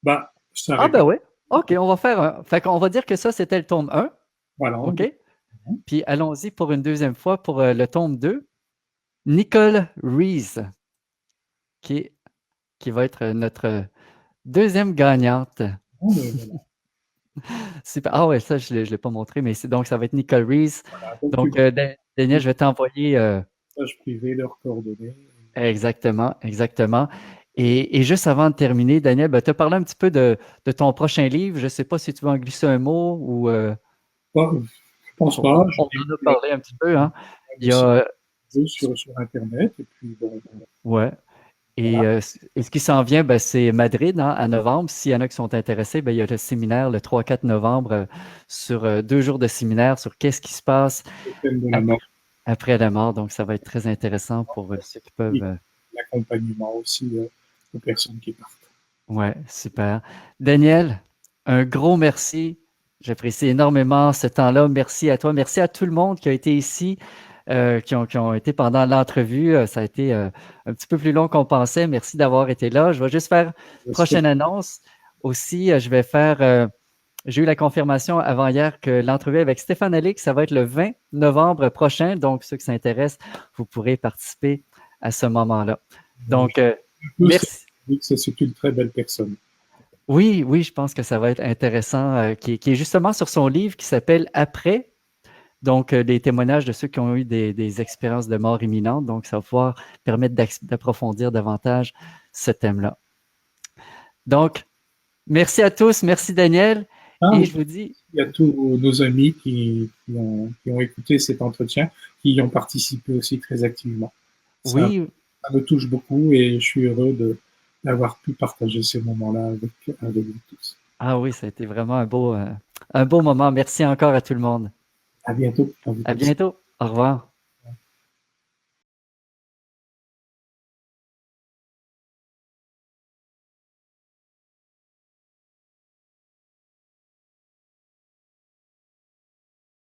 Ça arrive. Oui. OK, on va faire un. Fait qu'on va dire que ça, c'était le tome 1. Voilà. OK. Puis allons-y pour une deuxième fois pour le tome 2. Nicole Reese, qui va être notre deuxième gagnante. Super. Ah ouais, ça, je ne l'ai pas montré, mais donc ça va être Nicole Reese. Voilà, donc, Daniel, je vais t'envoyer... message privé, leurs coordonnées. Exactement. Et juste avant de terminer, Daniel, tu as parlé un petit peu de ton prochain livre. Je ne sais pas si tu veux en glisser un mot ou... Je pense pas. On en a parlé un petit peu. Hein. Il y a... sur Internet. Et puis, ouais. Et ce qui s'en vient, c'est Madrid, hein, à novembre. S'il y en a qui sont intéressés, il y a le séminaire le 3-4 novembre sur 2 jours de séminaire sur qu'est-ce qui se passe après la mort. Donc, ça va être très intéressant pour ceux qui peuvent... L'accompagnement aussi aux personnes qui partent. Ouais, super. Daniel, un gros merci. J'apprécie énormément ce temps-là. Merci à toi. Merci à tout le monde qui a été ici, qui ont été pendant l'entrevue. Ça a été un petit peu plus long qu'on pensait. Merci d'avoir été là. Je vais juste faire une prochaine annonce. Aussi, je vais faire... j'ai eu la confirmation avant-hier que l'entrevue avec Stéphane Alix, ça va être le 20 novembre prochain. Donc, ceux qui s'intéressent, vous pourrez participer à ce moment-là. Donc, merci. C'est une très belle personne. Oui, je pense que ça va être intéressant, qui est justement sur son livre qui s'appelle Après. Donc, des témoignages de ceux qui ont eu des expériences de mort imminente. Donc, ça va pouvoir permettre d'approfondir davantage ce thème-là. Donc, merci à tous. Merci, Daniel. Et je vous dis... Il y a tous nos amis qui ont écouté cet entretien, qui y ont participé aussi très activement. Ça me touche beaucoup et je suis heureux d'avoir pu partager ces moments-là avec vous tous. Ah oui, ça a été vraiment un beau moment. Merci encore à tout le monde. À bientôt. À bientôt. Au revoir.